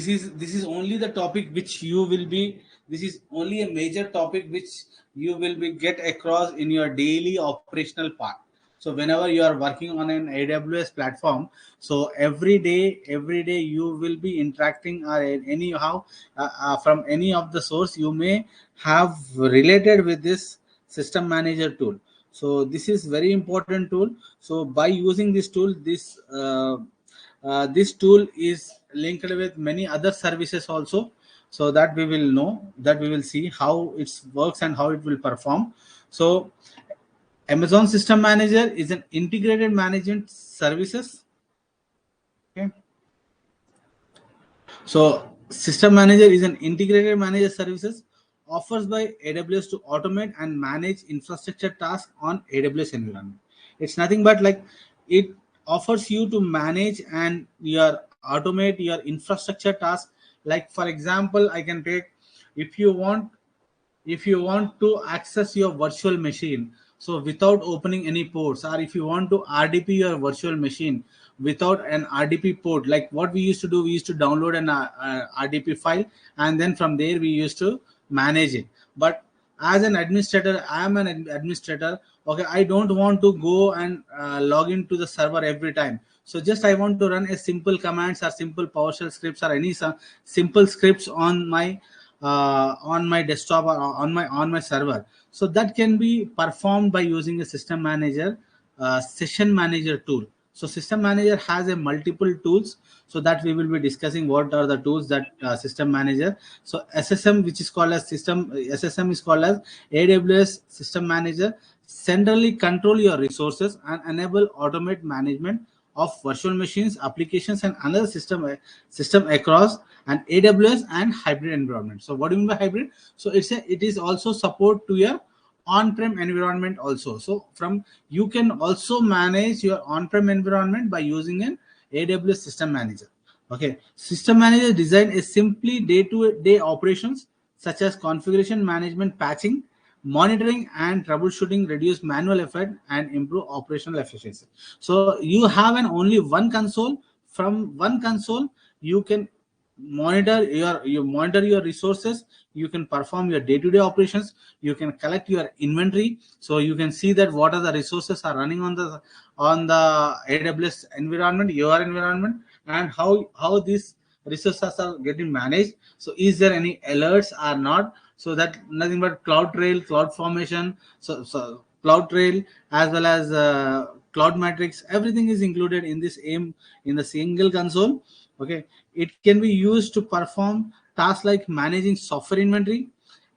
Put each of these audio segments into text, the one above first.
this is only the topic which you will be, this is only a major topic which you will be get across in your daily operational part. So whenever you are working on an AWS platform, so every day you will be interacting or anyhow from any of the source you may have related with this system manager tool. So this is very important tool. So by using this tool, this tool is linked with many other services also, so that we will know, that we will see how it works and how it will perform. So Amazon System Manager is an integrated management services. Okay. So System Manager is an integrated manager services offers by AWS to automate and manage infrastructure tasks on AWS environment. It's nothing but like it offers you to manage and your automate your infrastructure tasks. Like for example, I can take, if you want, if you want to access your virtual machine, so without opening any ports, or if you want to RDP your virtual machine without an RDP port, like what we used to do, we used to download an RDP file, and then from there we used to manage it. But as an administrator, I am an administrator, okay, I don't want to go and log into the server every time. So just I want to run a simple commands or simple PowerShell scripts or any simple scripts on my desktop or on my server. So that can be performed by using a system manager session manager tool. So system manager has a multiple tools, so that we will be discussing what are the tools that system manager. So SSM, which is called as system, SSM is called as AWS system manager, centrally control your resources and enable automate management of virtual machines, applications, and another system across an AWS and hybrid environment. So what do you mean by hybrid? So it is also support to your on-prem environment also. So from you can also manage your on-prem environment by using an AWS system manager. Okay, system manager design is simply day-to-day operations such as configuration management, patching, monitoring, and troubleshooting, reduce manual effort and improve operational efficiency. So you have an only one console. From one console you can monitor your resources, you can perform your day-to-day operations, you can collect your inventory, so you can see that what are the resources are running on the AWS environment, your environment, and how these resources are getting managed. So is there any alerts or not? So that nothing but CloudTrail, CloudFormation, so CloudTrail as well as Cloud Matrix, everything is included in this aim in the single console. Okay, it can be used to perform tasks like managing software inventory,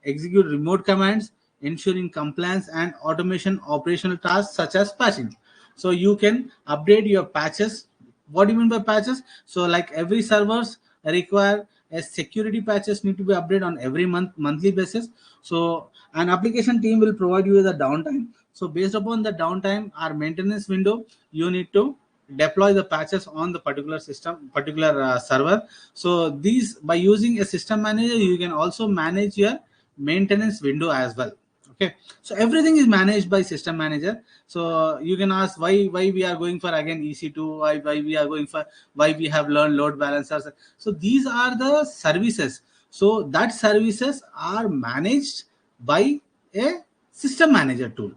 execute remote commands, ensuring compliance, and automation operational tasks such as patching. So you can update your patches. What do you mean by patches? So like every servers require a security patches need to be updated on every monthly basis. So an application team will provide you with a downtime. So based upon the downtime or maintenance window, you need to deploy the patches on the particular system, particular server. So these, by using a system manager, you can also manage your maintenance window as well. Okay, so everything is managed by system manager. So you can ask why we are going for again EC2, why we are going for, why we have learned load balancers. So these are the services, so that services are managed by a system manager tool.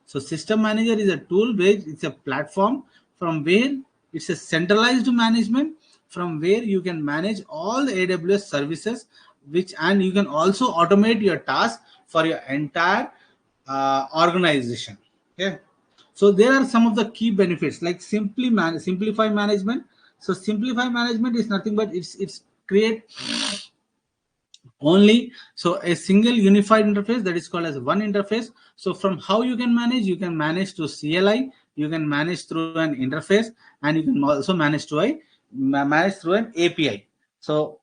So system manager is a tool where it's a platform from where it's a centralized management, from where you can manage all the AWS services, which, and you can also automate your task for your entire organization. Okay, so there are some of the key benefits like simplify management. So simplify management is nothing but it's create only so a single unified interface, that is called as one interface. So from how you can manage through CLI, you can manage through an interface, and you can also manage through an API. So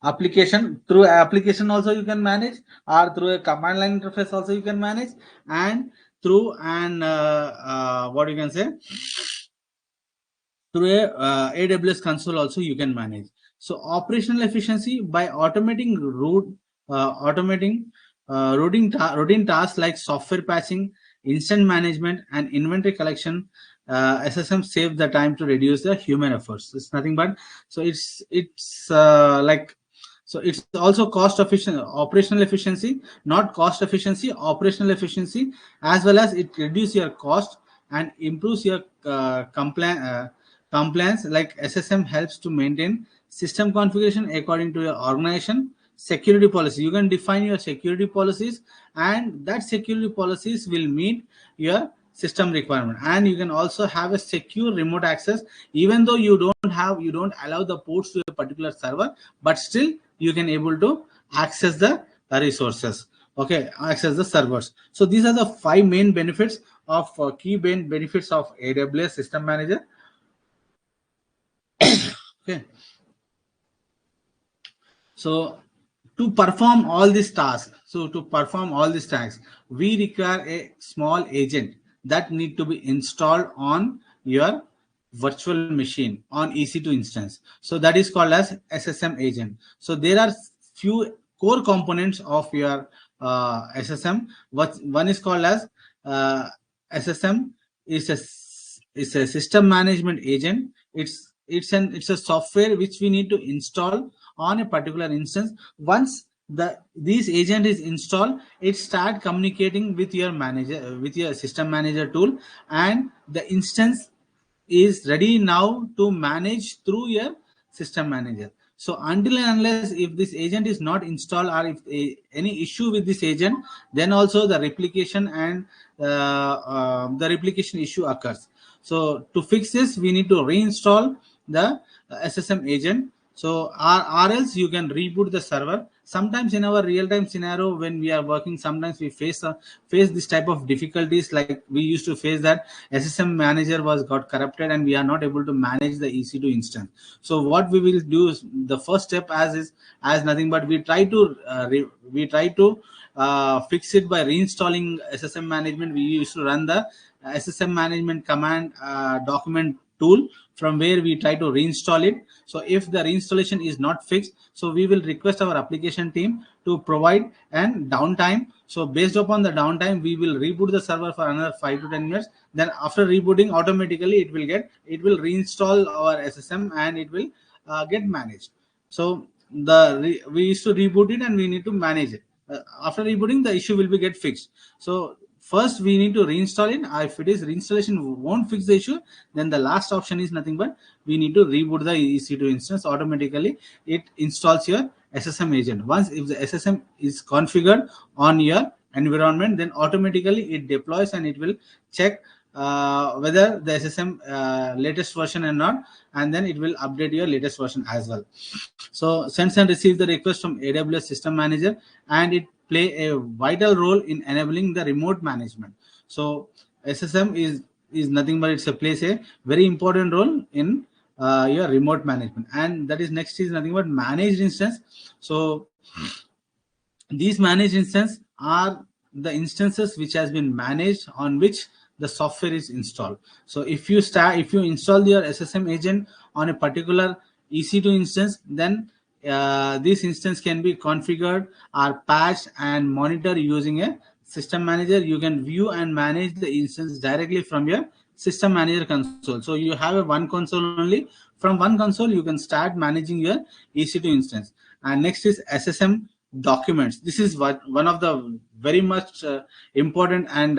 application also you can manage, or through a command line interface also you can manage, and through an what you can say, through a AWS console also you can manage. So operational efficiency by automating routine tasks like software patching, instant management, and inventory collection SSM save the time to reduce the human efforts. It's nothing but, so it's like, so it's also cost efficient, operational efficiency, not cost efficiency, operational efficiency, as well as it reduce your cost and improves your compliance. Like SSM helps to maintain system configuration according to your organization security policy. You can define your security policies, and that security policies will meet your system requirement. And you can also have a secure remote access, even though you don't allow the ports to a particular server, but still you can able to access the resources, okay, access the servers. So these are the five main benefits of key main benefits of AWS system manager. Okay, so to perform all these tasks, we require a small agent that need to be installed on your virtual machine on EC2 instance. So that is called as SSM agent. So there are few core components of your SSM. What one is called as SSM is a system management agent. It's a software which we need to install on a particular instance. Once this agent is installed, it start communicating with your manager, with your system manager tool, and the instance is ready now to manage through your system manager. So until and unless if this agent is not installed, or if any issue with this agent, then also the replication and the replication issue occurs. So to fix this, we need to reinstall the SSM agent. So or else you can reboot the server. Sometimes in our real-time scenario when we are working, sometimes we face this type of difficulties. Like we used to face that SSM manager was got corrupted and we are not able to manage the EC2 instance. So what we will do is, the first step as nothing but we try to fix it by reinstalling SSM management. We used to run the SSM management command document tool, from where we try to reinstall it. So if the reinstallation is not fixed, so we will request our application team to provide an downtime. So based upon the downtime, we will reboot the server for another 5 to 10 minutes. Then after rebooting, automatically it will reinstall our SSM and it will get managed. So we used to reboot it and we need to manage it. After rebooting, the issue will be get fixed. So first we need to reinstall it. If it is reinstallation won't fix the issue, then the last option is nothing but we need to reboot the EC2 instance. Automatically it installs your SSM agent. Once if the SSM is configured on your environment, then automatically it deploys and it will check whether the SSM latest version or not, and then it will update your latest version as well. So sends and receives the request from AWS system manager, and it play a vital role in enabling the remote management. So SSM is nothing but it's a plays a very important role in your remote management. And that is next is nothing but managed instance. So these managed instances are the instances which has been managed on which the software is installed. So if you install your SSM agent on a particular EC2 instance, then this instance can be configured or patched and monitored using a system manager. You can view and manage the instance directly from your system manager console. So you have a one console only. From one console you can start managing your EC2 instance. And next is SSM documents. This is one of the very much important and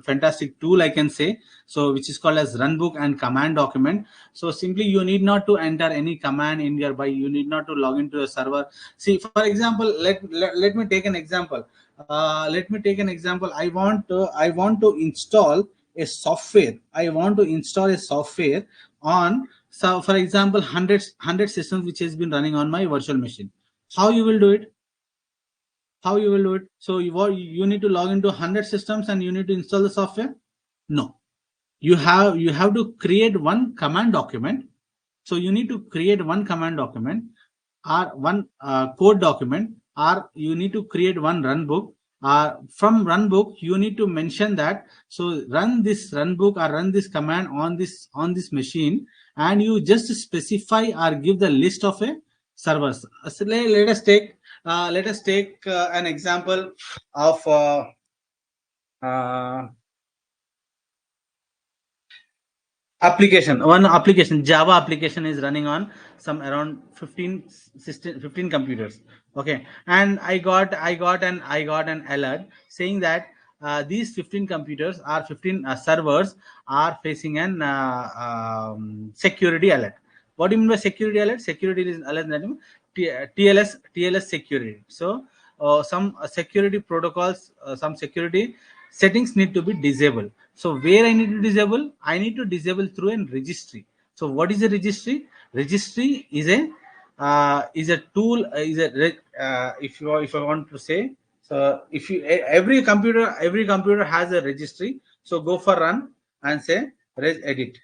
fantastic tool I can say. So which is called as runbook and command document. So simply you need not to enter any command in your by you need not to log into a server. See, for example, let me take an example. I want to install a software. I want to install a software on, so for example, 100 systems which has been running on my virtual machine. How you will do it? How you will do it? So you need to log into 100 systems and you need to install the software? No. You have to create one command document. So you need to create one command document or one code document, or you need to create one run book. From run book you need to mention that, so run this run book or run this command on this machine, and you just specify or give the list of a servers. So let us take an example of uh, One application, Java application is running on some around 15 system, 15 computers. Okay, and I got an alert saying that these 15 computers are 15 servers are facing an security alert. What do you mean by security alert? Security is alert that means TLS security. So some security protocols, some security settings need to be disabled. So where I need to disable? I need to disable through a registry. So what is a registry? Registry is a tool, if I want to say. So if you every computer has a registry. So go for run and say reg edit.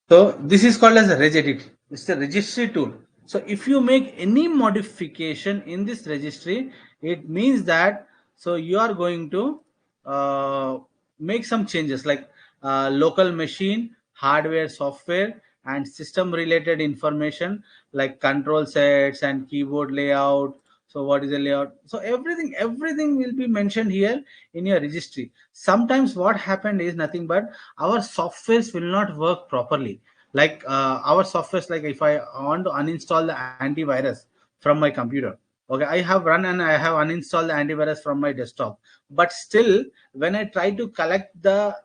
So this is called as a regedit. It's a registry tool. So if you make any modification in this registry, it means that so you are going to uh, make some changes like local machine, hardware, software, and system related information like control sets and keyboard layout. So what is the layout? So everything will be mentioned here in your registry. Sometimes what happened is nothing but our softwares will not work properly. Like our softwares, like if I want to uninstall the antivirus from my computer, okay, I have run and I have uninstalled the antivirus from my desktop, but still when I try to collect the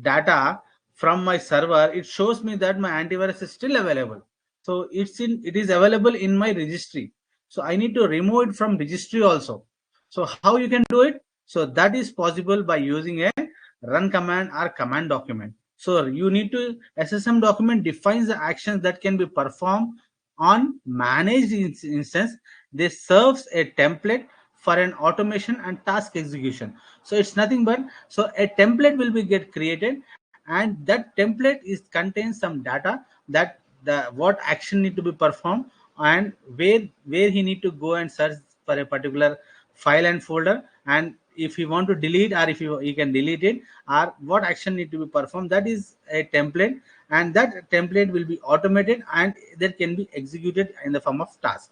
data from my server, it shows me that my antivirus is still available. So it is available in my registry. So I need to remove it from registry also. So how you can do it? So that is possible by using a run command or command document. So you need to SSM document defines the actions that can be performed on managed instance. This serves a template for an automation and task execution. So it's nothing but so a template will be get created, and that template is contains some data that the what action need to be performed, and where he need to go and search for a particular file and folder, and if you want to delete or if you can delete it, or what action need to be performed, that is a template, and that template will be automated and that can be executed in the form of task.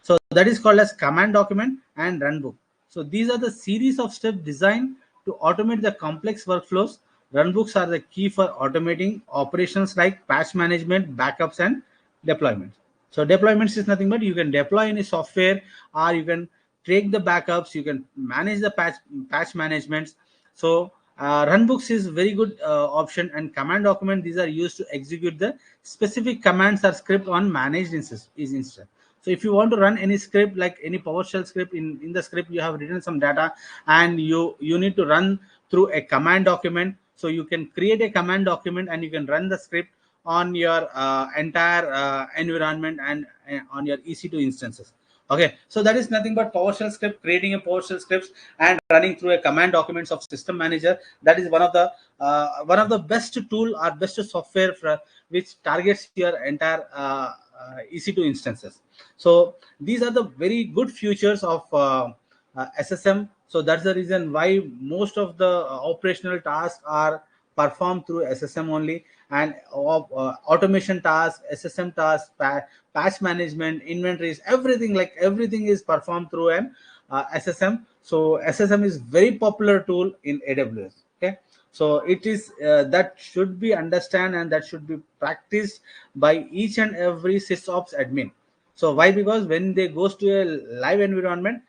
So that is called as command document and runbook. So these are the series of steps designed to automate the complex workflows. Runbooks are the key for automating operations like patch management, backups, and deployments. So deployments is nothing but you can deploy any software, or you can take the backups, you can manage the patch managements. So runbooks is very good option, and command document, these are used to execute the specific commands or script on managed instance. So if you want to run any script like any PowerShell script, in the script you have written some data, and you need to run through a command document. So you can create a command document and you can run the script on your entire environment and on your EC2 instances. Okay, so that is nothing but PowerShell script, creating a PowerShell scripts and running through a command documents of system manager. That is one of the best tool or best software for, which targets your entire EC2 instances. So these are the very good features of SSM. So that's the reason why most of the operational tasks are performed through SSM only, and automation tasks, SSM tasks, patch management, inventories, everything, like everything is performed through an SSM. So SSM is very popular tool in AWS. Okay, so it is that should be understand and that should be practiced by each and every sysops admin. So why? Because when they goes to a live environment,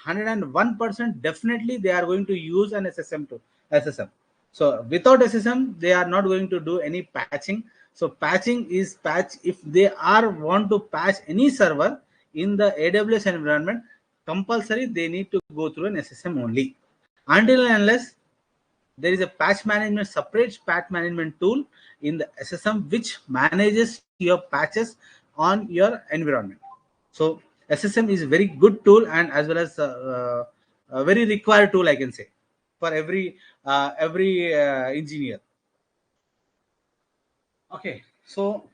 101% definitely they are going to use an SSM. So without SSM, they are not going to do any patching. So patching is patch if they are want to patch any server in the AWS environment, compulsory they need to go through an SSM only. Until and unless there is a patch management, separate patch management tool in the SSM which manages your patches on your environment. So SSM is very good tool, and as well as a very required tool, I can say, for every engineer. Okay, so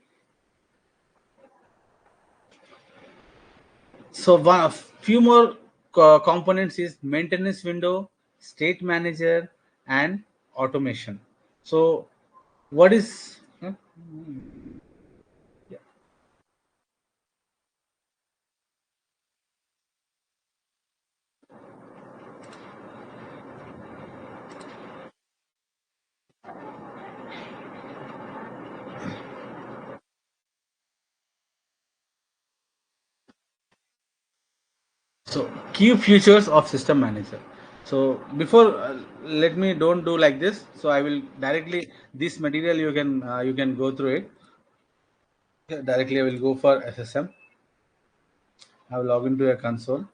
one of few more components is maintenance window, state manager, and automation. So what is So key features of system manager. So before let me don't do like this. So I will directly this material you can go through it. Okay, directly I will go for SSM. I will log into a console.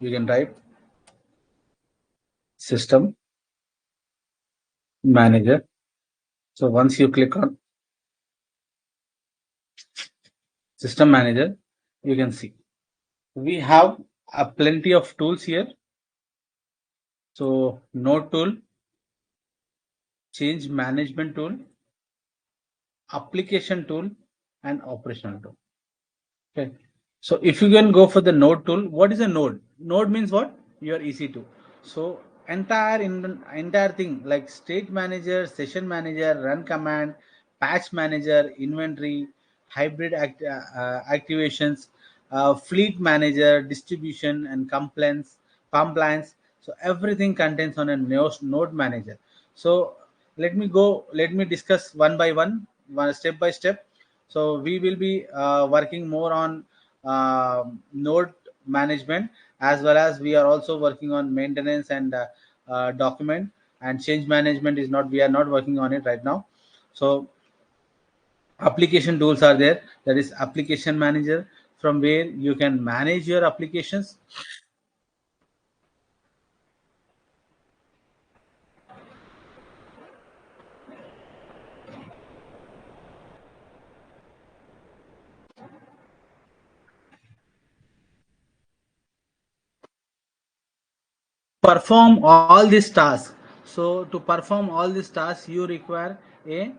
You can type system manager. So once you click on system manager, you can see we have a plenty of tools here. So node tool, change management tool, application tool, and operational tool. Okay. So if you can go for the node tool, what is a node? Node means what? Your EC2. So entire thing like state manager, session manager, run command, patch manager, inventory, hybrid activations, fleet manager, distribution and compliance. So everything contains on a node manager. So let me discuss one by one step by step. So we will be working more on node management, as well as we are also working on maintenance and document and change management is not, we are not working on it right now. So application tools are there, that is application manager, from where you can manage your applications. Perform all these tasks. So to perform all these tasks, you require a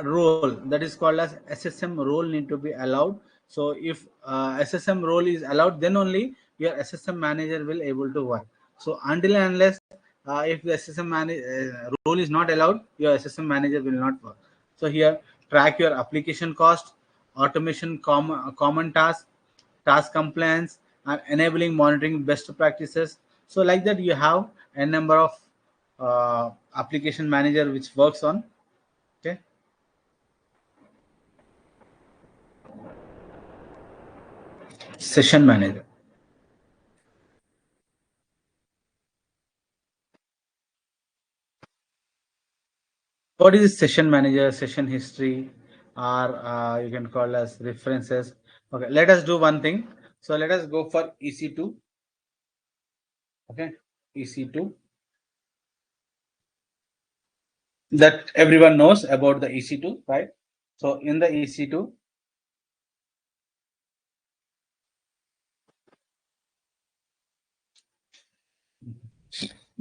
role, that is called as SSM role need to be allowed. So if SSM role is allowed, then only your SSM manager will able to work. So until and unless if the role is not allowed, your SSM manager will not work. So here, track your application cost, automation common task, task compliance, and enabling monitoring best practices. So like that, you have a number of application manager which works on. Okay, session manager. What is session manager? Session history, or you can call as references. Okay, let us do one thing. So let us go for EC2. Okay, EC2, that everyone knows about the EC2, right? So in the EC2,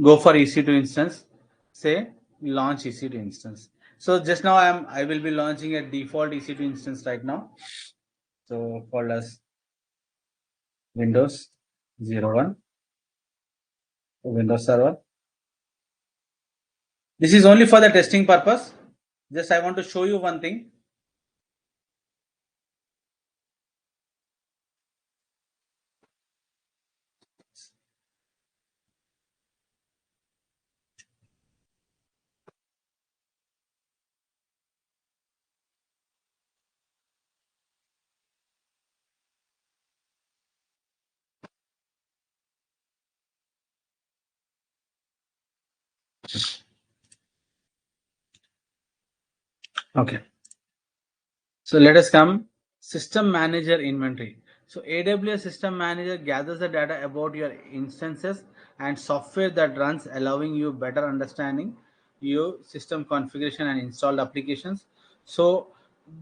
go for EC2 instance, say launch EC2 instance. So just now I will be launching a default EC2 instance right now. So called as Windows 01, Windows Server. This is only for the testing purpose. Just I want to show you one thing. Okay. So let us come system manager inventory. So AWS system manager gathers the data about your instances and software that runs, allowing you better understanding your system configuration and installed applications. So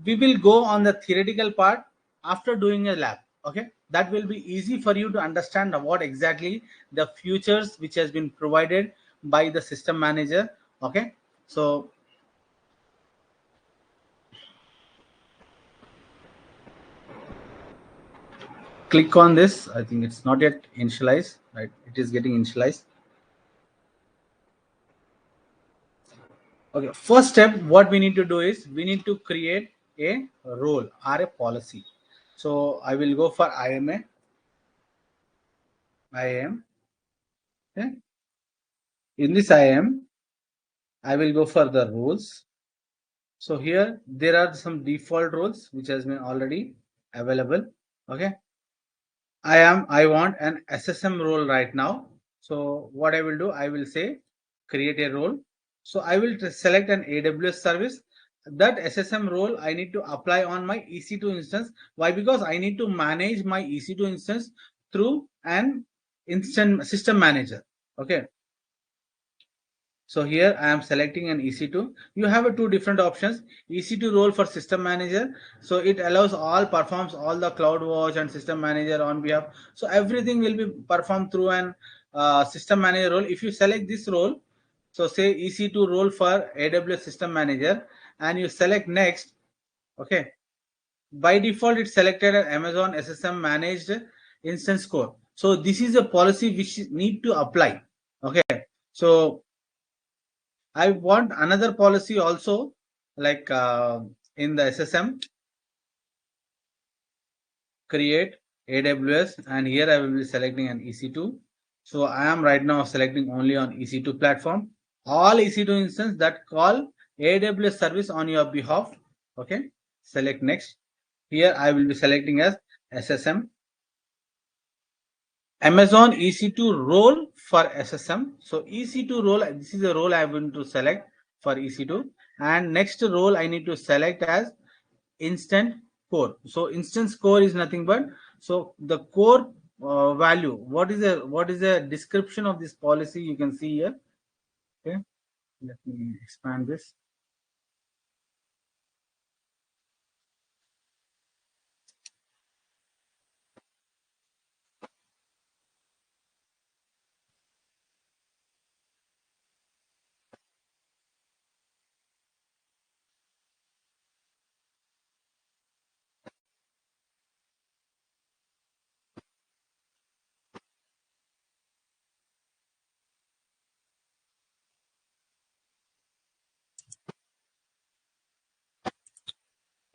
we will go on the theoretical part after doing a lab. Okay, that will be easy for you to understand what exactly the features which has been provided by the system manager. Okay, so click on this. I think it's not yet initialized, right? It is getting initialized. Okay, first step what we need to do is we need to create a role or a policy. So I will go for IAM. Okay, in this IAM I will go for the roles. So here there are some default roles which has been already available. Okay, I want an SSM role right now. So what I will do, I will say create a role. So I will select an AWS service. That SSM role I need to apply on my EC2 instance. Why? Because I need to manage my EC2 instance through an instant system manager. Okay. So here I am selecting an EC2. You have a two different options. EC2 role for system manager. So it allows performs all the CloudWatch and system manager on behalf. So everything will be performed through an system manager role. If you select this role, so say EC2 role for AWS system manager, and you select next. Okay. By default, it's selected an Amazon SSM managed instance core. So this is a policy which need to apply. Okay. So I want another policy also, like in the SSM, create AWS, and here I will be selecting an EC2. So I am right now selecting only on EC2 platform. All EC2 instance that call AWS service on your behalf. Okay, select next. Here I will be selecting as SSM. Amazon EC2 role for SSM. So EC2 role, this is the role I am going to select for EC2. And next role I need to select as instant core. So instance core is nothing but, so the core value. What is the description of this policy? You can see here. Okay, let me expand this.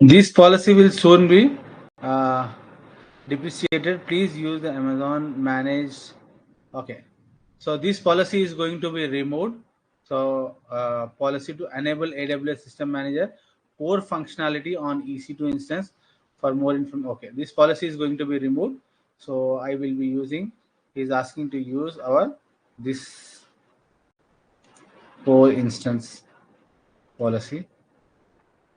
This policy will soon be uh, depreciated. Please use the Amazon managed. Okay, so this policy is going to be removed. So policy to enable AWS system manager core functionality on EC2 instance. For more information, okay, this policy is going to be removed. So I will be using, he's asking to use our this core instance policy.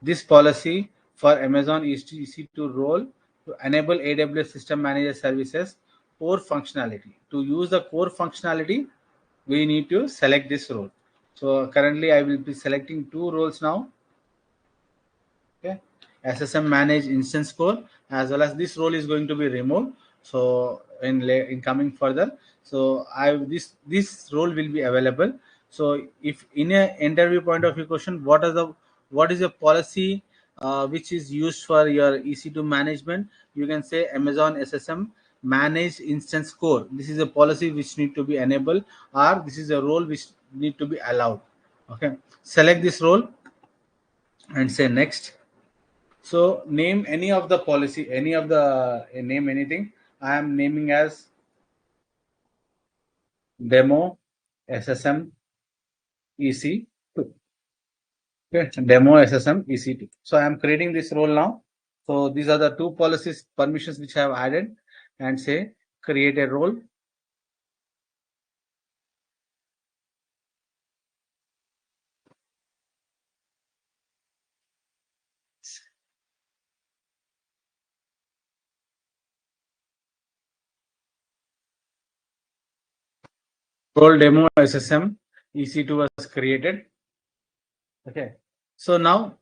This policy for Amazon EC2 role to enable AWS System Manager Services core functionality. To use the core functionality, we need to select this role. So currently I will be selecting two roles now. Okay, SSM manage instance core, as well as this role is going to be removed. So in coming further, so I this role will be available. So if in a interview point of view question, what is the policy which is used for your EC2 management, you can say Amazon SSM manage instance core. This is a policy which need to be enabled, or this is a role which need to be allowed. Okay, select this role and say next. So name any of the policy, any of the name anything. I am naming as demo SSM EC2. Okay, demo SSM EC2. So I am creating this role now. So these are the two policies permissions which I have added, and say create a role. Role demo SSM EC2 was created. Okay. So now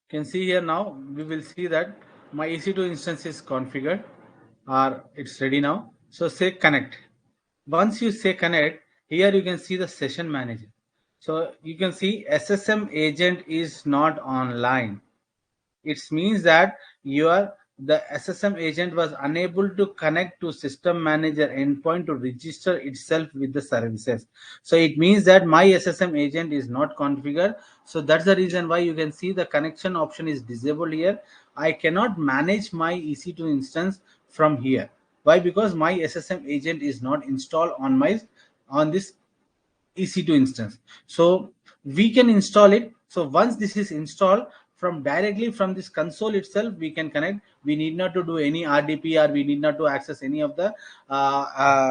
you can see here, now we will see that my EC2 instance is configured, or it's ready now. So say connect. Once you say connect, here you can see the session manager. So you can see SSM agent is not online. It means that the SSM agent was unable to connect to system manager endpoint to register itself with the services. So it means that my SSM agent is not configured. So that's the reason why you can see the connection option is disabled here. I cannot manage my EC2 instance from here. Why? Because my SSM agent is not installed on this EC2 instance. So we can install it. So once this is installed, from directly from this console itself we can connect. We need not to do any RDP, or we need not to access any of the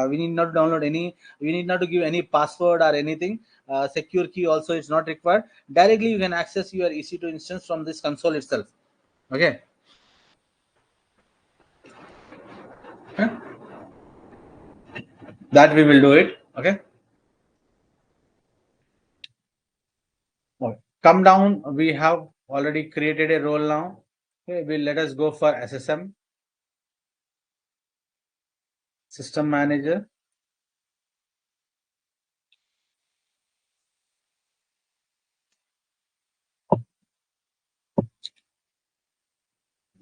we need not download any, we need not to give any password or anything. Secure key also it's not required. Directly you can access your EC2 instance from this console itself. Okay. Okay. That we will do it. Okay. Okay. Come down. We have already created a role now. Okay. We'll let us go for SSM, system manager.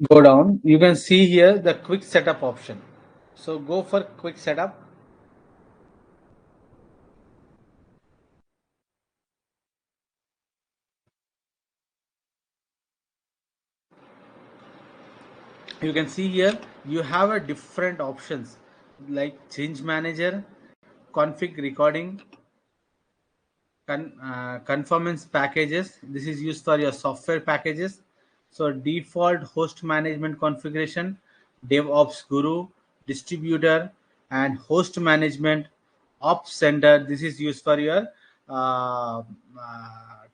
Go down. You can see here the quick setup option. So go for quick setup. You can see here you have a different options like change manager, config recording, conformance packages. This is used for your software packages. So default host management configuration, DevOps Guru, distributor, and host management, Ops Center. This is used for your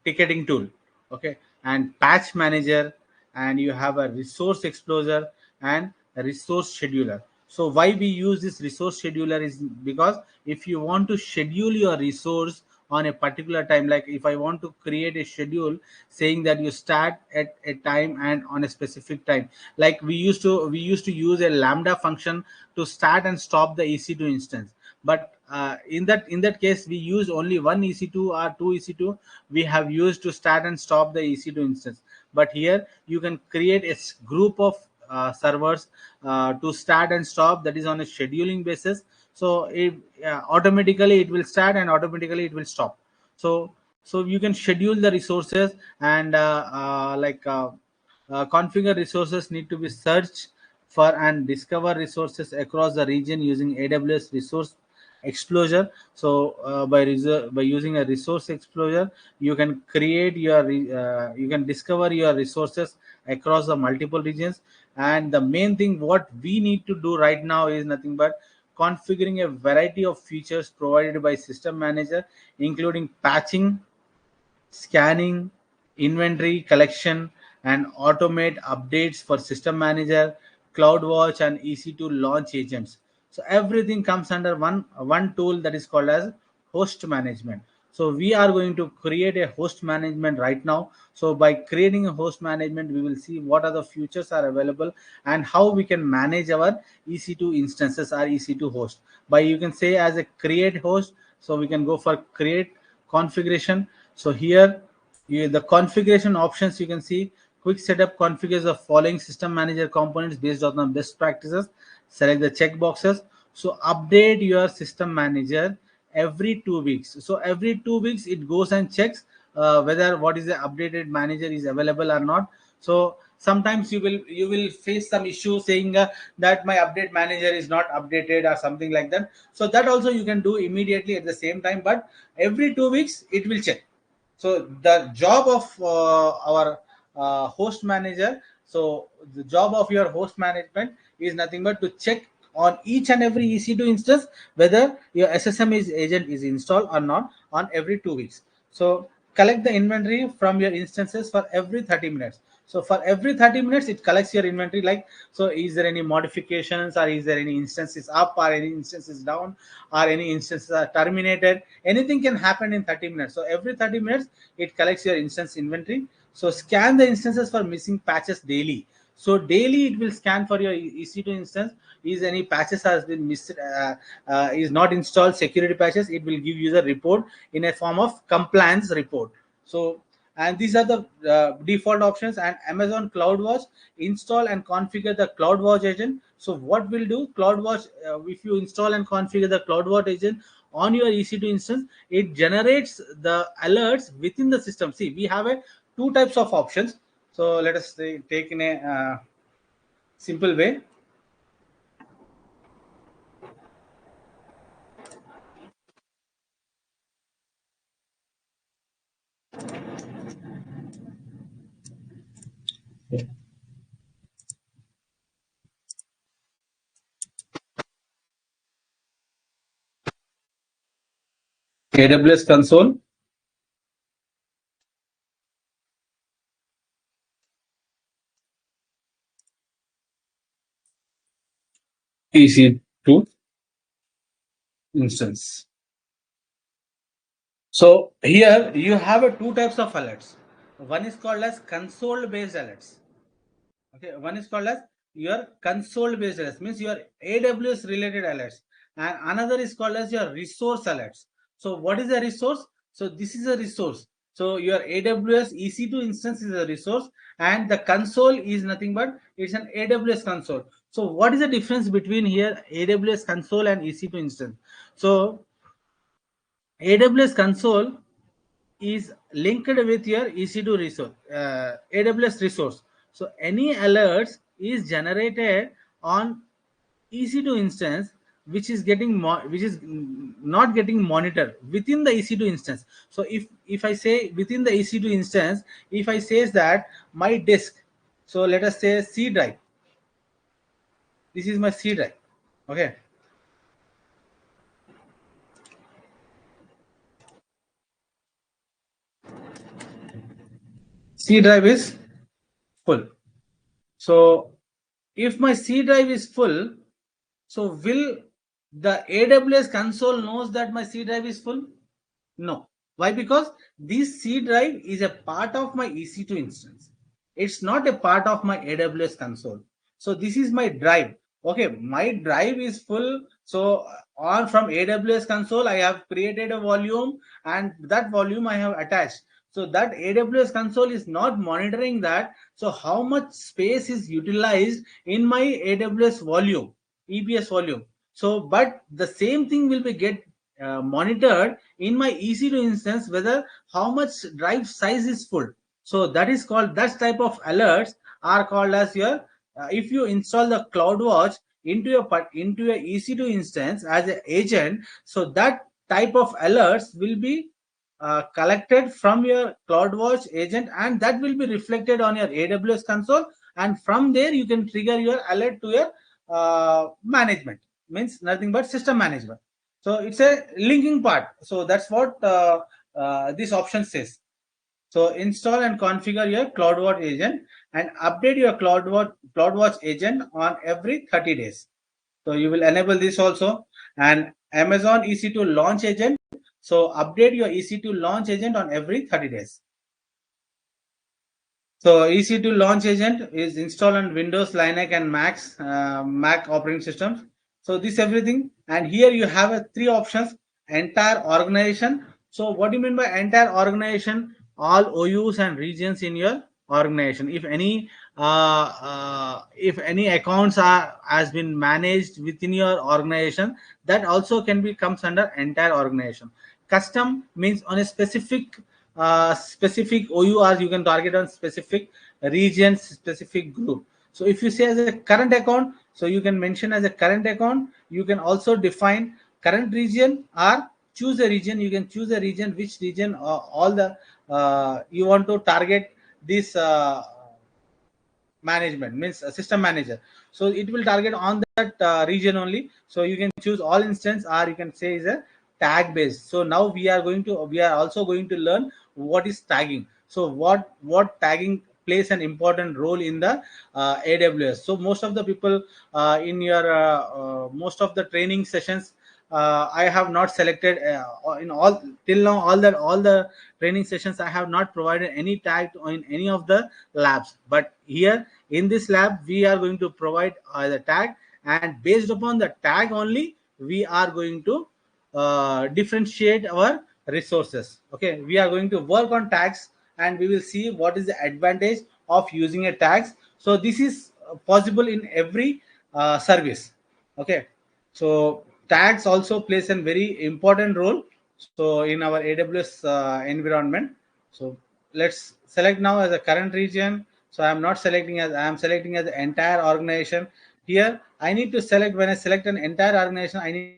ticketing tool. Okay, and patch manager, and you have a resource explorer and a resource scheduler. So why we use this resource scheduler is because if you want to schedule your resource on a particular time, like if I want to create a schedule saying that you start at a time and on a specific time, like we used to use a lambda function to start and stop the EC2 instance. But in that case we use only one EC2 or two EC2 we have used to start and stop the EC2 instance. But here you can create a group of servers to start and stop, that is on a scheduling basis. So it automatically it will start and automatically it will stop. So you can schedule the resources, and configure resources need to be searched for and discover resources across the region using AWS Resource Explorer. So by using a resource explorer, you can create your you can discover your resources across the multiple regions. And the main thing what we need to do right now is nothing but configuring a variety of features provided by system manager, including patching, scanning, inventory collection, and automate updates for system manager, CloudWatch, and EC2 launch agents. So everything comes under one tool that is called as host management. So we are going to create a host management right now. So by creating a host management, we will see what are the features are available and how we can manage our EC2 instances or EC2 host. By you can say as a create host, so we can go for create configuration. So here the configuration options you can see quick setup configures the following system manager components based on the best practices. Select the check boxes. So update your system manager every 2 weeks. So every 2 weeks it goes and checks whether what is the updated manager is available or not. So sometimes you will face some issue saying that my update manager is not updated or something like that. So that also you can do immediately at the same time, but every 2 weeks it will check. So the job of our host manager, so the job of your host management is nothing but to check on each and every EC2 instance whether your SSM is agent is installed or not on every 2 weeks. So collect the inventory from your instances for every 30 minutes. So for every 30 minutes it collects your inventory, like, so is there any modifications, or is there any instances up, or any instances down, or any instances are terminated. Anything can happen in 30 minutes. So every 30 minutes it collects your instance inventory. So scan the instances for missing patches daily. So daily it will scan for your EC2 instance. Is any patches has been missed, is not installed security patches, it will give you the report in a form of compliance report. So, and these are the default options. And Amazon CloudWatch, install and configure the CloudWatch agent. So what will do CloudWatch, if you install and configure the CloudWatch agent on your EC2 instance, it generates the alerts within the system. See, we have a two types of options. So let us take in a simple way. AWS console, EC2 instance. So here you have a two types of alerts. One is called as console based alerts. Okay, one is called as your console based alerts, means your AWS related alerts, and another is called as your resource alerts. So what is a resource? So this is a resource. So your AWS EC2 instance is a resource, and the console is nothing but it's an AWS console. So what is the difference between here AWS console and EC2 instance? So AWS console is linked with your EC2 resource, AWS resource. So any alerts is generated on EC2 instance, which is not getting monitored within the EC2 instance. So if I say within the EC2 instance, if I says that my disk, so let us say C drive, this is my C drive. Okay, C drive is full. So if my C drive is full, so will the AWS console knows that my C drive is full? No. Why? Because this C drive is a part of my EC2 instance. It's not a part of my AWS console. So this is my drive. Okay, my drive is full. So on from AWS console, I have created a volume, and that volume I have attached. So that AWS console is not monitoring that. So how much space is utilized in my AWS volume, EBS volume. So, but the same thing will be get monitored in my EC2 instance, whether how much drive size is full. So that is called, that type of alerts are called as your if you install the CloudWatch into your EC2 instance as an agent, so that type of alerts will be collected from your CloudWatch agent, and that will be reflected on your AWS console, and from there you can trigger your alert to your management, means nothing but system management. So it's a linking part. So that's what this option says. So install and configure your CloudWatch agent and update your CloudWatch agent on every 30 days. So you will enable this also. And Amazon EC2 launch agent. So update your EC2 launch agent on every 30 days. So EC2 launch agent is installed on Windows, Linux, and Mac operating systems. So this everything, and here you have a three options: entire organization. So what do you mean by entire organization? All OUs and regions in your organization. If any accounts are has been managed within your organization, that also can be comes under entire organization. Custom means on a specific OURs you can target on specific regions, specific group. So if you say as a current account, so you can mention as a current account. You can also define current region or choose a region. You can choose a region, which region all the you want to target this management, means a system manager. So it will target on that region only. So you can choose all instance, or you can say is a tag based. So now we are also going to learn what is tagging. So what tagging plays an important role in the AWS. So most of the people in your most of the training sessions, I have not selected in all till now, all the training sessions I have not provided any tag in any of the labs. But here in this lab we are going to provide the tag, and based upon the tag only we are going to differentiate our resources. Okay, we are going to work on tags, and we will see what is the advantage of using a tags. So this is possible in every service. Okay, so tags also plays a very important role so in our AWS environment. So let's select now as a current region. So I'm not selecting as I am selecting as the entire organization. Here I need to select, when I select an entire organization, I need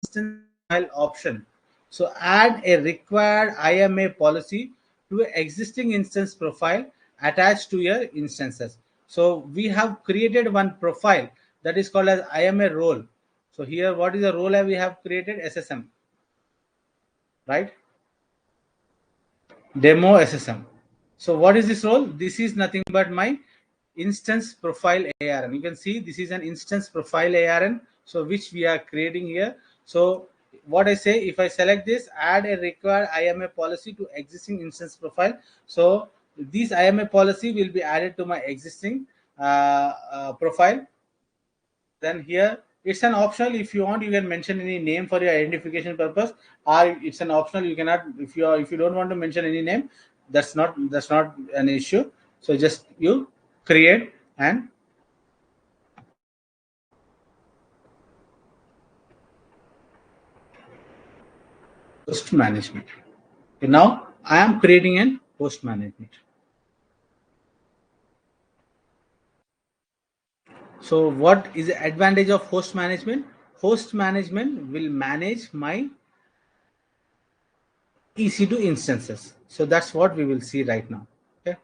instance file option. So add a required IMA policy to an existing instance profile attached to your instances. So we have created one profile that is called as I am a role. So here, what is the role we have created? SSM, right? Demo SSM. So what is this role? This is nothing but my instance profile ARN. You can see this is an instance profile ARN, so which we are creating here. So what I say, if I select this, add a required IMA policy to existing instance profile. So this IMA policy will be added to my existing profile. Then here it's an optional. If you want, you can mention any name for your identification purpose, or it's an optional. You cannot, if you don't want to mention any name, that's not an issue. So just you create and host management. Okay, now I am creating an host management. So what is the advantage of host management? Host management will manage my EC2 instances. So that's what we will see right now. Okay.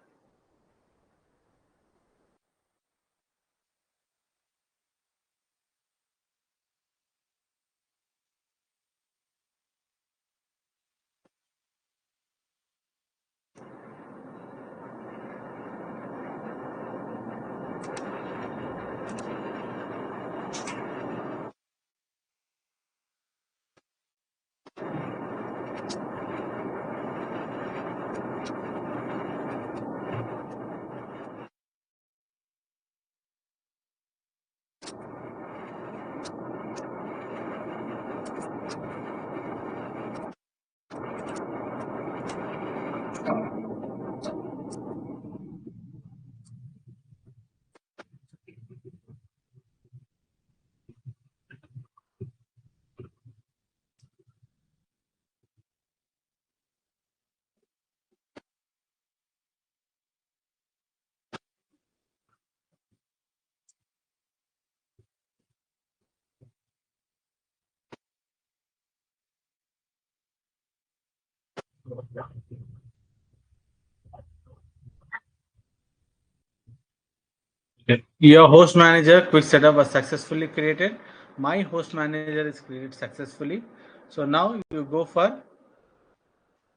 Okay. Your host manager quick setup was successfully created. My host manager is created successfully. So now you go for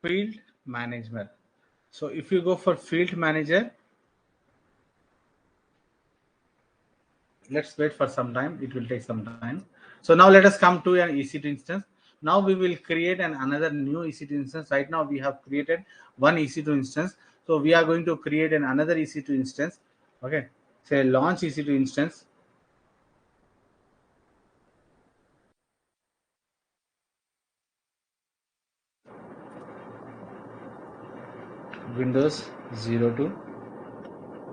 field management. So if you go for field manager, let's wait for some time. It will take some time. So now let us come to an EC2 instance. Now we will create another new EC2 instance. Right now we have created one EC2 instance. So we are going to create another EC2 instance. Okay. Say launch EC2 instance. Windows 02,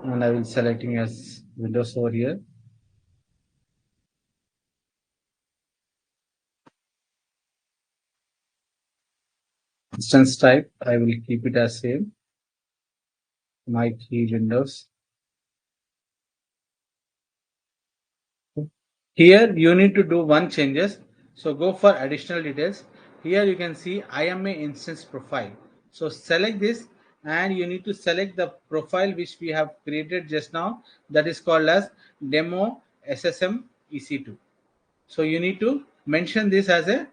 and I will selecting as Windows over here. Instance type, I will keep it as same. My key Windows. Here you need to do one changes. So go for additional details. Here you can see IMA instance profile. So select this and you need to select the profile which we have created just now, that is called as demo SSM EC2. So you need to mention this as a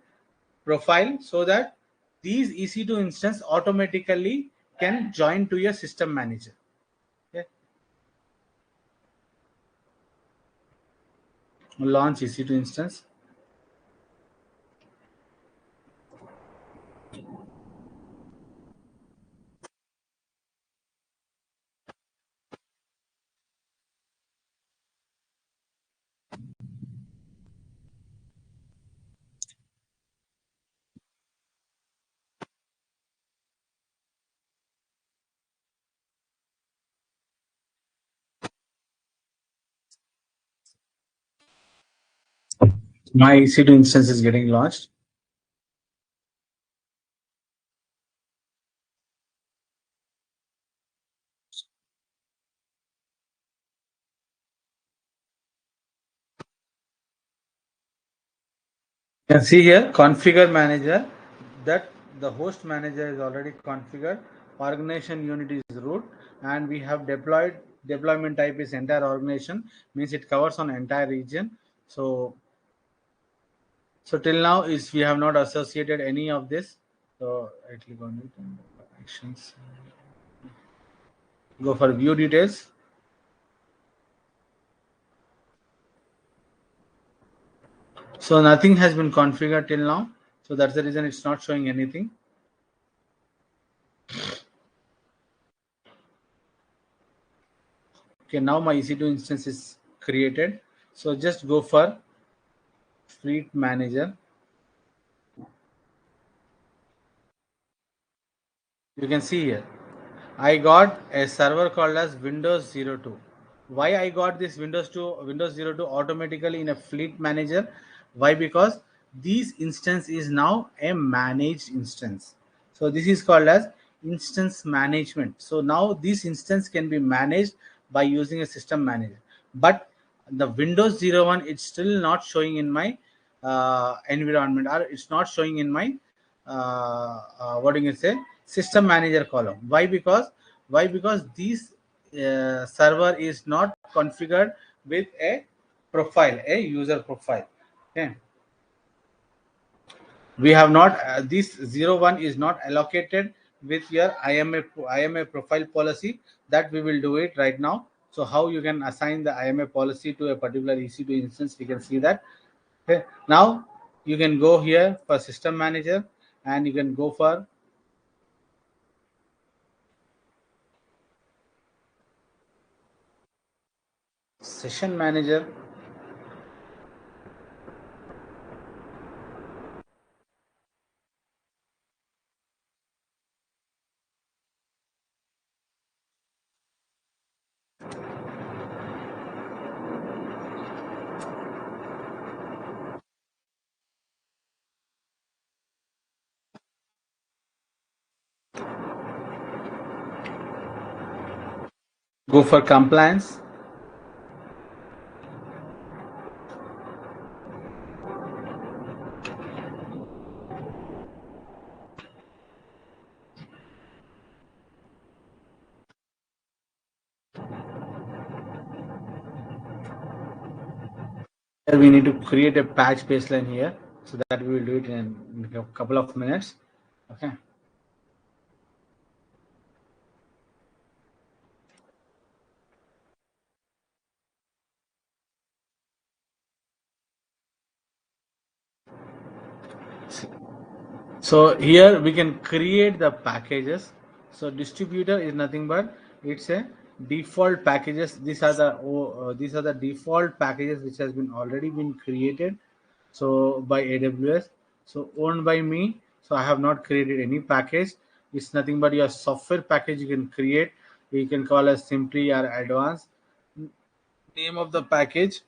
profile so that these EC2 instance automatically can join to your system manager. Okay. Launch EC2 instance. My EC2 instance is getting launched. You can see here configure manager, that the host manager is already configured. Organization unit is root. and we have deployed. Deployment type is entire organization, means it covers on entire region. So till now is we have not associated any of this. So I click on it and actions. Go for view details. So nothing has been configured till now. So that's the reason it's not showing anything. Okay, now my EC2 instance is created. So just go for Fleet Manager. You can see here, I got a server called as Windows 02. Why I got this Windows 02 automatically in a Fleet Manager? Why? Because this instance is now a managed instance. So this is called as instance management. So now this instance can be managed by using a system manager. But the Windows 01, it's still not showing in my environment, or it's not showing in my what do you say, system manager column. Why? Because this server is not configured with a profile, a user profile. Okay, we have not this 01 is not allocated with your IMA profile policy. That we will do it right now. So how you can assign the IMA policy to a particular EC2 instance, we can see that. Okay, now you can go here for system manager, and you can go for session manager. Go for compliance. Here we need to create a patch baseline here, so that we will do it in a couple of minutes. Okay. So here we can create the packages. So distributor is nothing but it's a default packages. These are the default packages which has been already been created. So by AWS, so owned by me. So I have not created any package. It's nothing but your software package you can create. You can call as simply or advanced. Name of the package,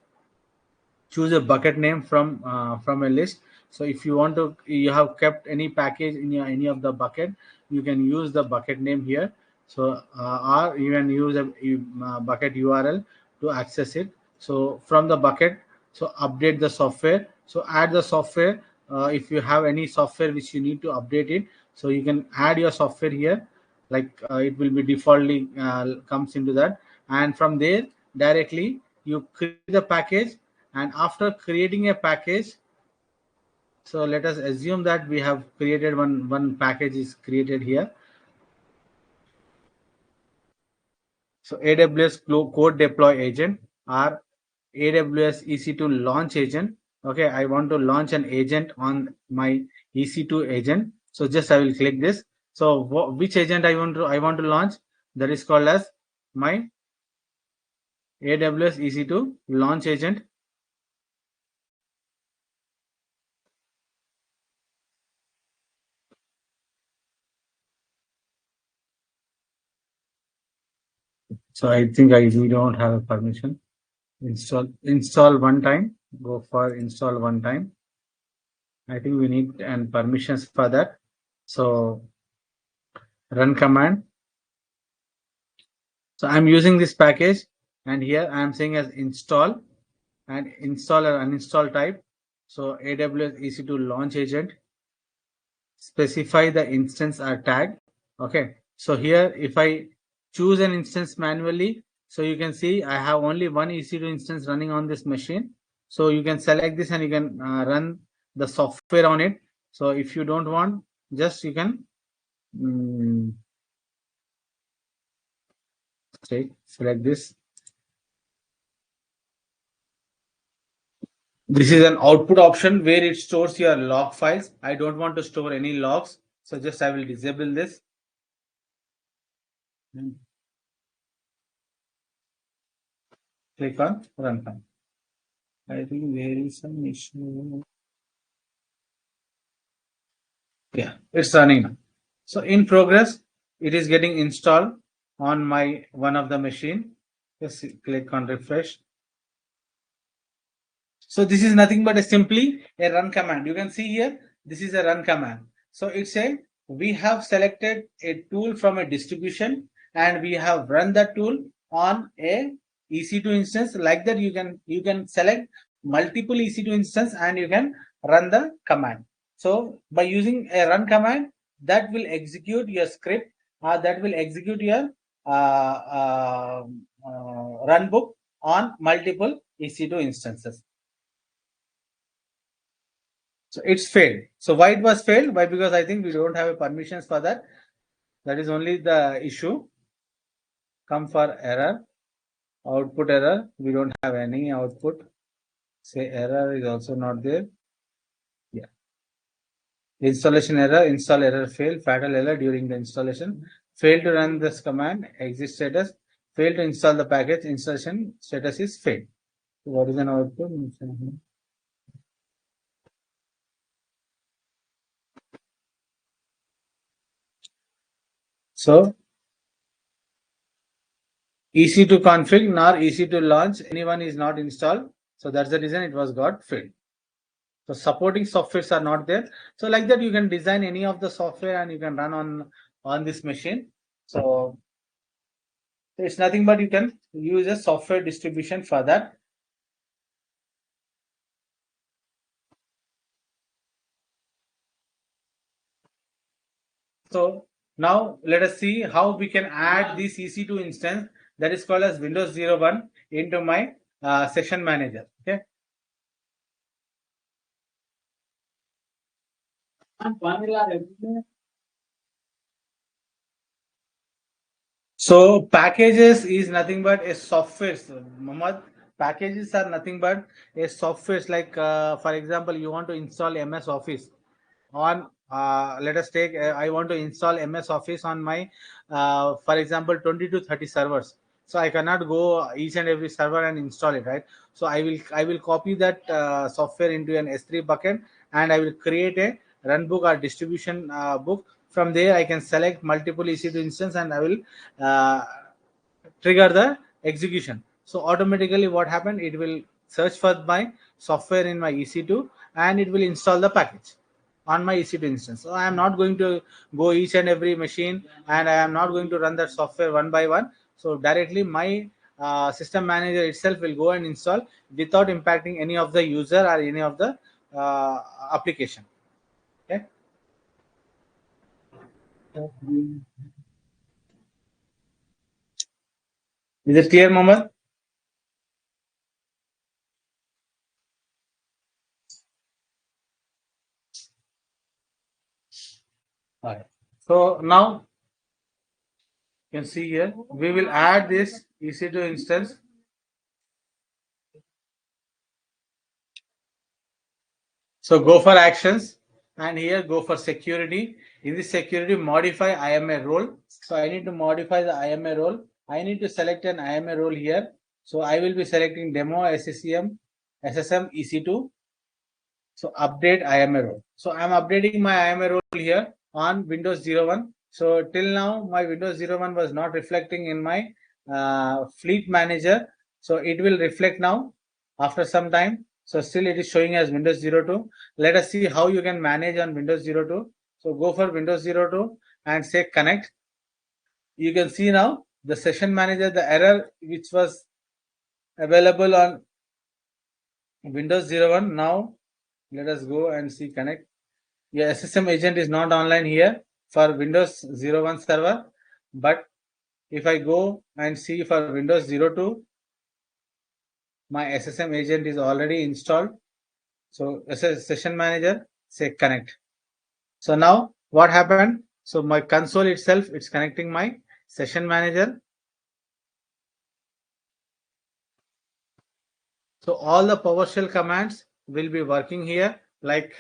choose a bucket name from a list. So if you want to, you have kept any package in your any of the bucket, you can use the bucket name here. So or you can use a bucket URL to access it. So from the bucket, so update the software, so add the software. If you have any software which you need to update it, so you can add your software here. Like it will be defaultly comes into that, and from there directly you create the package. And after creating a package, so let us assume that we have created one package is created here. So AWS code deploy agent or AWS EC2 launch agent. Okay, I want to launch an agent on my EC2 agent. So just I will click this. So which agent I want to launch? That is called as my AWS EC2 launch agent. So I think we don't have a permission. Install one time. Go for install one time. I think we need and permissions for that. So run command. So I'm using this package, and here I'm saying as install, and install or uninstall type. So AWS EC2 launch agent, specify the instance or tag. Okay, so here if I choose an instance manually. So you can see I have only one EC2 instance running on this machine. So you can select this and you can run the software on it. So if you don't want, just you can select this. This is an output option where it stores your log files. I don't want to store any logs, so just I will disable this. Click on runtime. I think there is some issue. Yeah, it's running now. So in progress, it is getting installed on my one of the machine. Just click on refresh. So this is nothing but simply a run command. You can see here, this is a run command. So it's a, we have selected a tool from a distribution and we have run that tool on a EC2 instance. Like that, you can select multiple EC2 instance and you can run the command. So by using a run command, that will execute your script or that will execute your run book on multiple EC2 instances. So it's failed. So why it was failed? Why? Because I think we don't have a permissions for that. That is only the issue. Come for error, output error. We don't have any output. Say error is also not there. Yeah. Installation error, install error fail, fatal error during the installation. Fail to run this command, exit status. Fail to install the package, installation status is failed. So what is an output? So EC2 config nor EC2 launch, anyone is not installed. So that's the reason it was got failed. So supporting softwares are not there. So like that, you can design any of the software and you can run on this machine. So it's nothing but you can use a software distribution for that. So now let us see how we can add this EC2 instance that is called as Windows 01 into my session manager. Okay. So packages is nothing but a software. Mohammed, packages are nothing but a software. Like for example, you want to install MS Office on. Let us take. I want to install MS Office on my, for example, 20 to 30 servers. So I cannot go each and every server and install it, right? So I will copy that software into an S3 bucket and I will create a run book or distribution book. From there, I can select multiple EC2 instance and I will uh, trigger the execution. So automatically what happened, it will search for my software in my EC2 and it will install the package on my EC2 instance. So I am not going to go each and every machine and I am not going to run that software one by one. So directly my system manager itself will go and install without impacting any of the user or any of the application. Okay. Is it clear, Mohammed? All right. So now you can see here, we will add this EC2 instance. So go for actions and here go for security. In this security, modify IMA role. So I need to modify the IMA role. I need to select an IMA role here. So I will be selecting demo SSM EC2. So update IMA role. So I'm updating my IMA role here on Windows 01. So till now my Windows 01 was not reflecting in my fleet manager. So it will reflect now after some time. So still it is showing as Windows 02. Let us see how you can manage on Windows 02. So go for Windows 02 and say connect. You can see now the session manager, the error which was available on Windows 01. Now let us go and see connect. Your SSM agent is not online here for Windows 01 server, but if I go and see for Windows 02, my SSM agent is already installed. So as a session manager, say connect. So now what happened? So my console itself, it's connecting my session manager. So all the PowerShell commands will be working here, like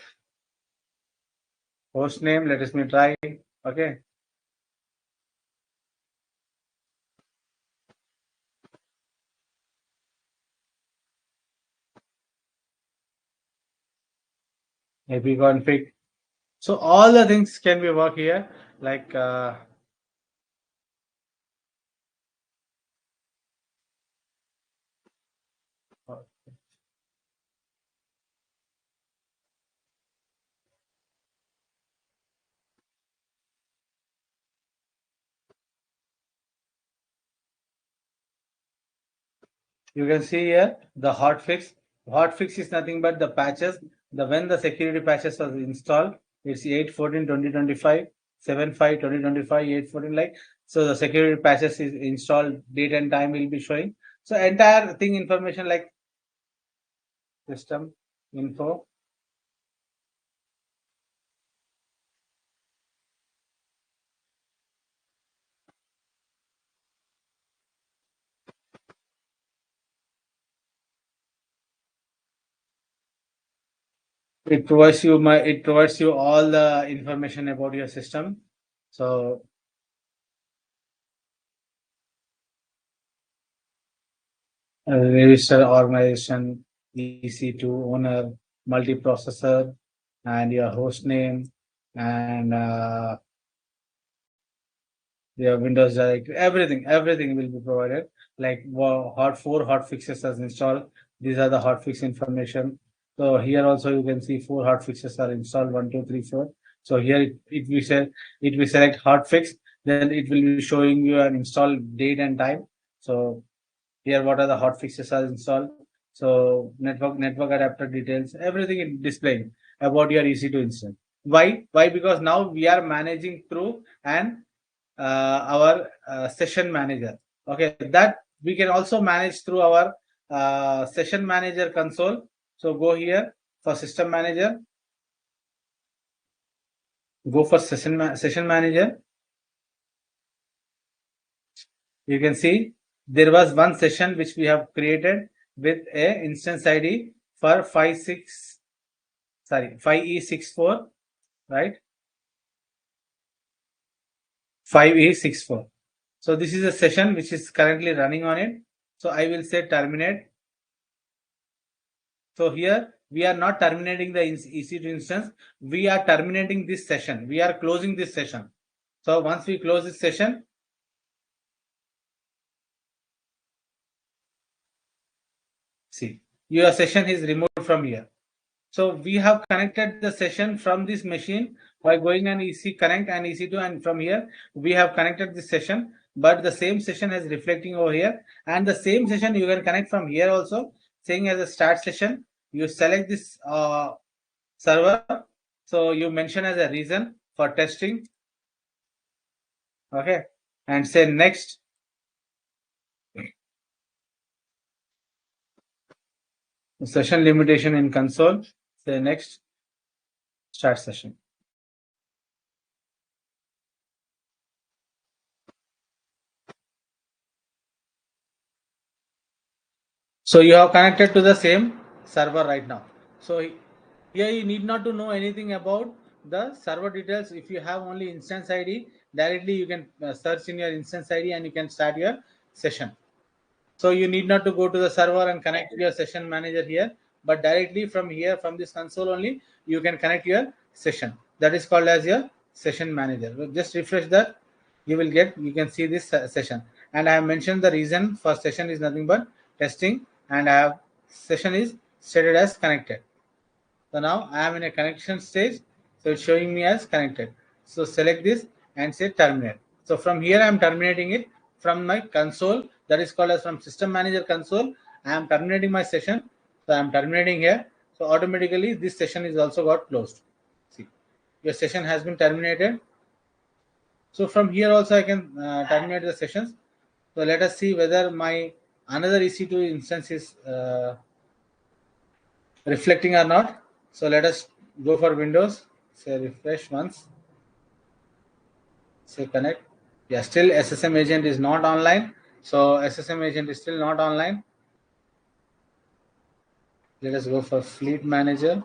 host name. Let us me try. Okay. AP config. So all the things can be work here, like you can see here the hotfix. Hotfix is nothing but the patches. The when the security patches was installed, it's 8/14/2025, 7/5/2025, 8/14 like. So the security patches is installed, date and time will be showing. So entire thing information like system info. It provides you all the information about your system. So register organization, EC2 owner, multiprocessor, and your host name, and your Windows directory, everything will be provided. Like four hot fixes as installed. These are the hot fix information. So here also you can see four hot fixes are installed, 1, 2, 3, 4. So here it will select hot fix, then it will be showing you an install date and time. So here what are the hot fixes are installed. So network adapter details, everything is displaying about your EC2 instance. Why? Because now we are managing through and our session manager. Okay, that we can also manage through our session manager console. So go here for system manager, go for session manager. You can see there was one session which we have created with a instance ID for 5E64, right? 5E64. So this is a session which is currently running on it. So I will say terminate. So here we are not terminating the EC2 instance. We are terminating this session. We are closing this session. So once we close this session, see, your session is removed from here. So we have connected the session from this machine by going on EC connect and EC2, and from here we have connected this session, but the same session is reflecting over here, and the same session you can connect from here also, saying as a start session. You select this server, so you mention as a reason for testing, okay, and say next. Session limitation in console, say next, start session. So you have connected to the same server right now. So here you need not to know anything about the server details. If you have only instance ID, directly you can search in your instance ID and you can start your session. So you need not to go to the server and connect your session manager here, but directly from here, from this console only, you can connect your session. That is called as your session manager. Just refresh that, you can see this session. And I have mentioned the reason for session is nothing but testing, and I have session is stated as connected. So now I am in a connection stage. So it's showing me as connected. So select this and say terminate. So from here I am terminating it from my console, that is called as from system manager console. I am terminating my session. So I am terminating here. So automatically this session is also got closed. See, your session has been terminated. So from here also I can terminate the sessions. So let us see whether my another EC2 instance is reflecting or not. So let us go for Windows, say refresh once, say connect. Yeah, still SSM agent is not online. So SSM agent is still not online. Let us go for fleet manager.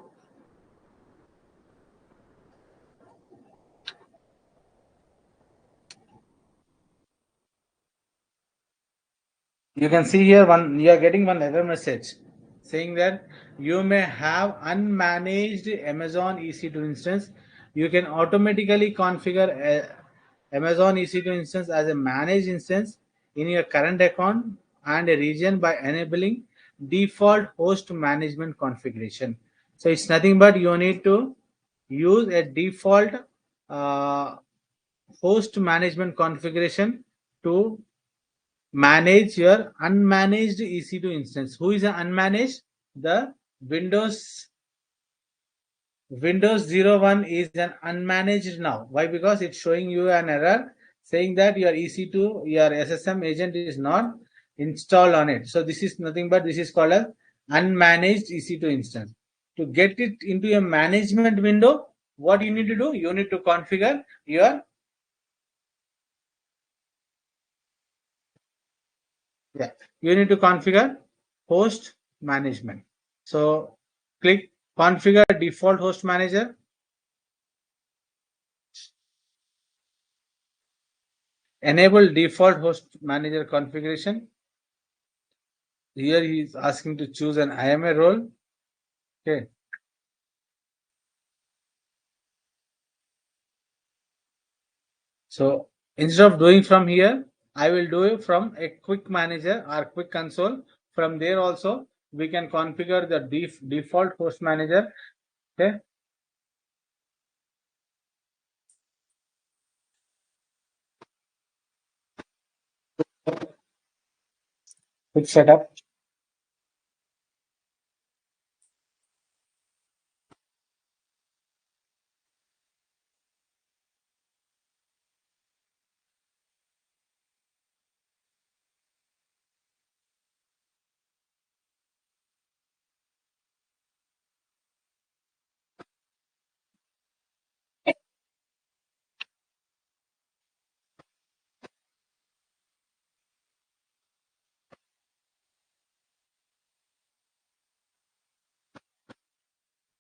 You can see here you are getting one error message saying that you may have unmanaged Amazon EC2 instance. You can automatically configure Amazon EC2 instance as a managed instance in your current account and a region by enabling default host management configuration. So it's nothing but you need to use a default uh, host management configuration to manage your unmanaged EC2 instance. Who is unmanaged? The Windows Windows 01 is an unmanaged now. Why? Because it's showing you an error saying that your EC2, your SSM agent is not installed on it. So this is nothing but this is called as unmanaged EC2 instance. To get it into a management window, what you need to do? You need to configure your Yeah, you need to configure host management. So click configure default host manager, enable default host manager configuration. Here he is asking to choose an IMA role. Okay. So instead of doing from here, I will do it from a quick manager or quick console. From there also, we can configure the default host manager. Okay. Quick setup.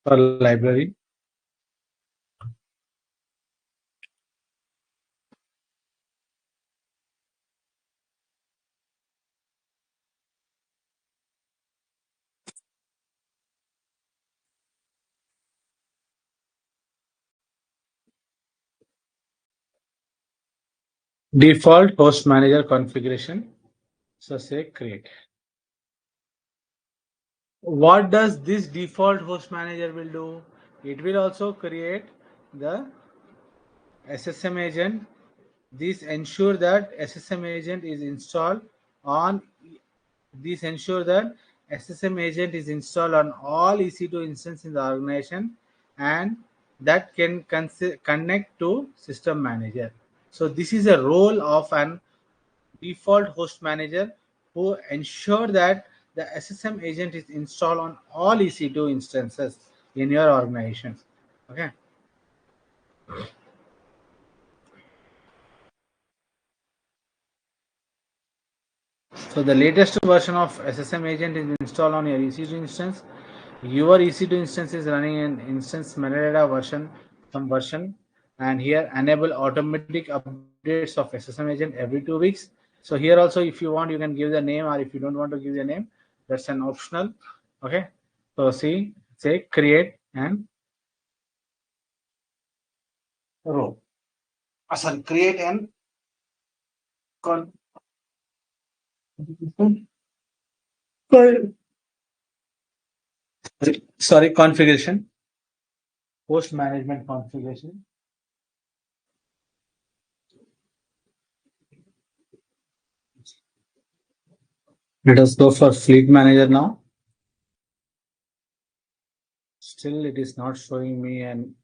For library. Default host manager configuration. So say create. What does this default host manager will do? It will also create the SSM agent. This ensure that SSM agent is installed on this ensure that SSM agent is installed on all EC2 instances in the organization and that can connect to system manager. So this is a role of an default host manager who ensure that the SSM agent is installed on all EC2 instances in your organization. Okay. So the latest version of SSM agent is installed on your EC2 instance. Your EC2 instance is running an instance metadata version, some version, and here enable automatic updates of SSM agent every 2 weeks. So here also, if you want, you can give the name, or if you don't want to give the name, that's an optional. Okay. So see, say create and row. Sorry, create and con. Sorry, configuration, host management configuration. Let us go for fleet manager now. Still, it is not showing me an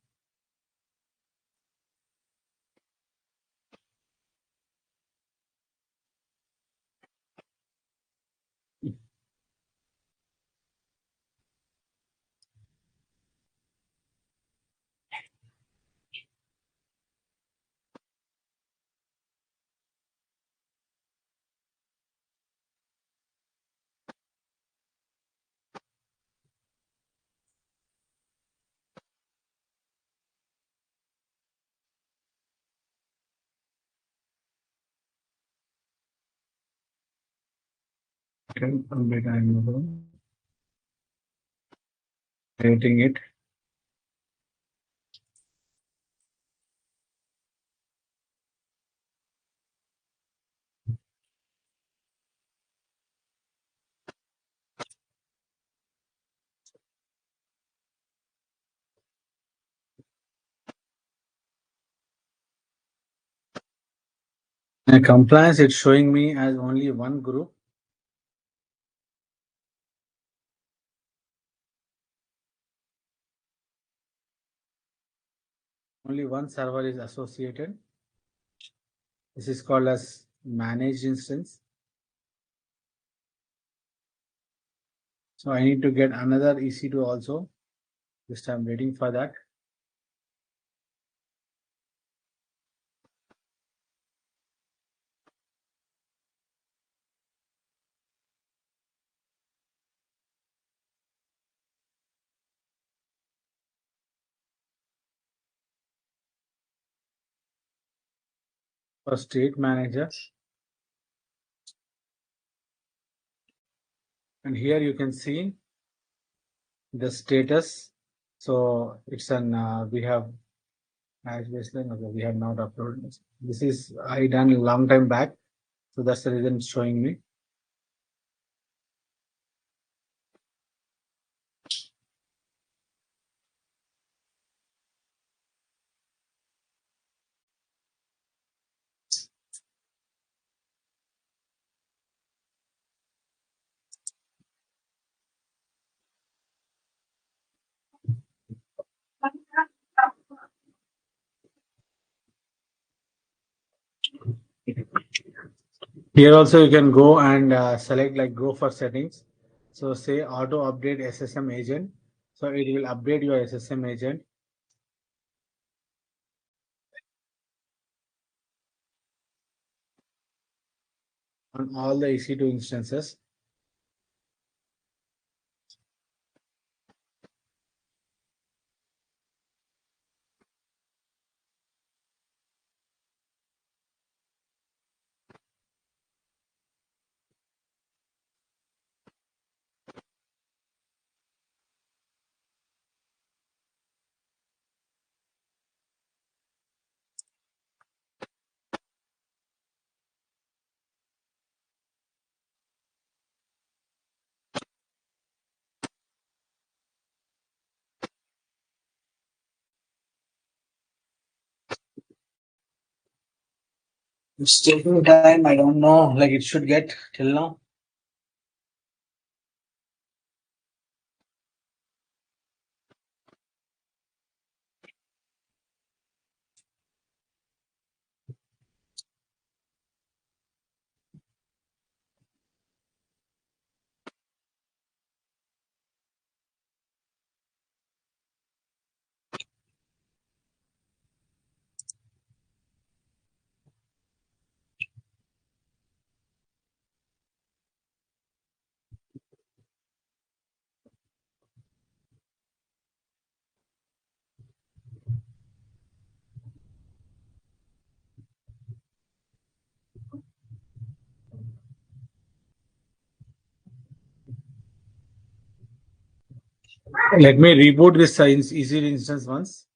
Okay, update I'm editing it. Compliance, it's showing me as only one group. Only one server is associated. This is called as managed instance. So I need to get another EC2 also. Just I'm waiting for that. For state manager. And here you can see the status. So it's an we have match baseline. Okay, we have not uploaded. This is I done a long time back, so that's the reason it's showing me. Here also you can go and select like go for settings. So say auto update SSM agent. So it will update your SSM agent on all the EC2 instances. It's taking time. I don't know. Like it should get till now. Let me reboot this easy instance once.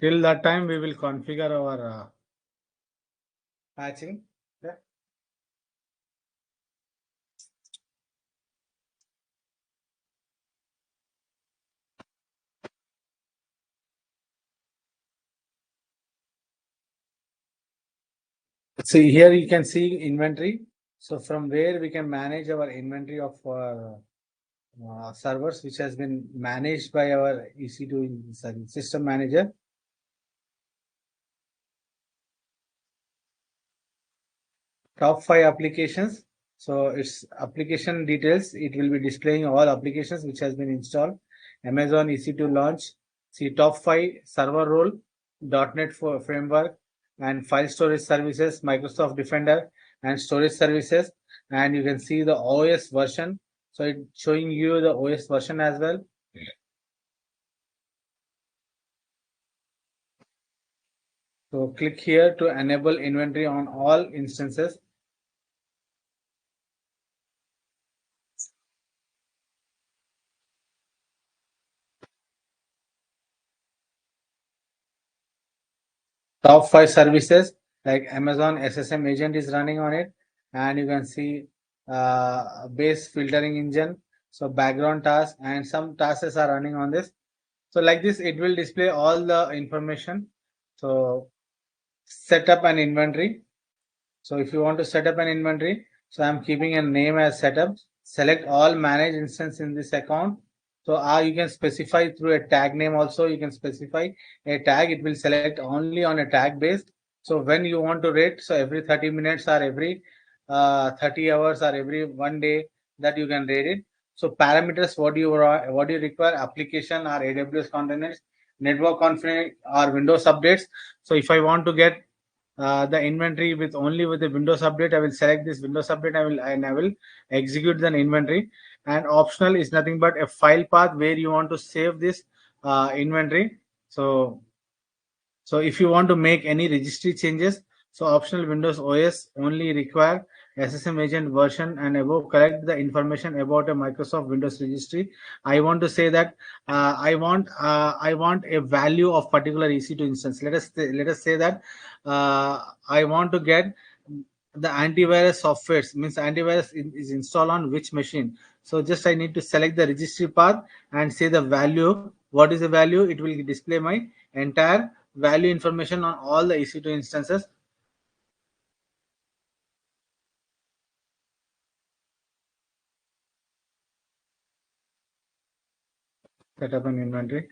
Till that time, we will configure our patching. Yeah. So here you can see inventory. So from where we can manage our inventory of servers, which has been managed by our EC2 system manager. Top 5 applications. So it's application details. It will be displaying all applications which has been installed. Amazon EC2 launch. See top 5 server role, .NET for framework, and file storage services, Microsoft Defender, and storage services. And you can see the OS version. So it's showing you the OS version as well. So click here to enable inventory on all instances. Top 5 services like Amazon SSM agent is running on it, and you can see base filtering engine. So background tasks and some tasks are running on this. So like this, it will display all the information. So set up an inventory. So if you want to set up an inventory, so I'm keeping a name as setup. Select all manage instance in this account. So you can specify through a tag name also. You can specify a tag. It will select only on a tag base. So when you want to rate, so every 30 minutes or every 30 hours or every 1 day that you can rate it. So parameters, what do you require? Application or AWS containers, network config or Windows updates. So if I want to get the inventory with only with the Windows update, I will select this Windows update. I will execute the inventory. And optional is nothing but a file path where you want to save this inventory. So if you want to make any registry changes, so optional Windows OS only require SSM agent version and above collect the information about a Microsoft Windows registry. I want to say that I want a value of particular EC2 instance. Let us say that I want to get the antivirus softwares, means antivirus is installed on which machine. So just I need to select the registry path and say the value. What is the value? It will display my entire value information on all the EC2 instances. Set up an inventory.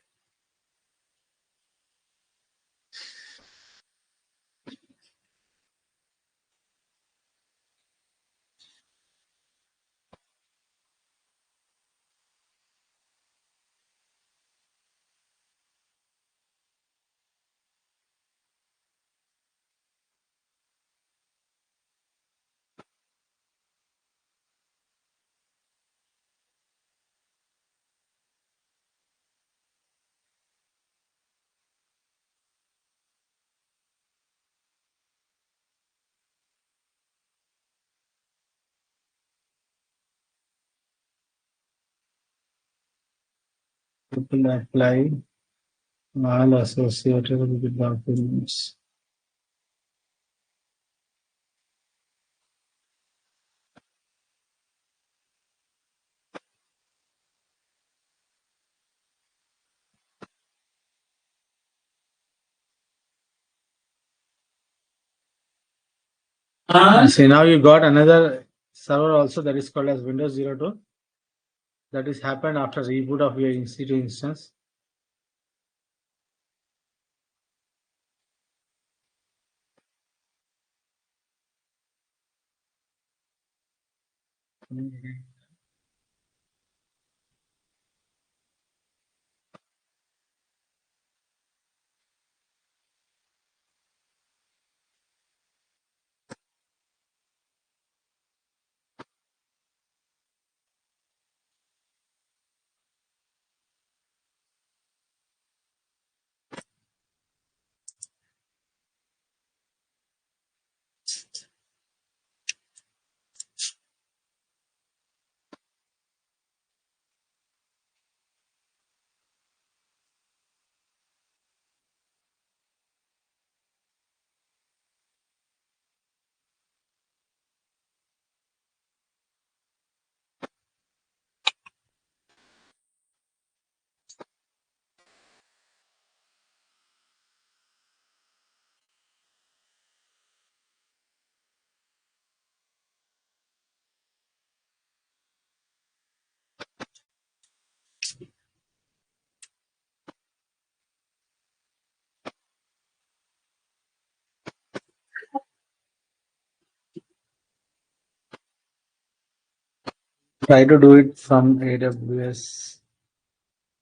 People apply all associated with documents. See, now you got another server also that is called as Windows 02. That is happened after reboot of your EC2 instance. Try to do it from AWS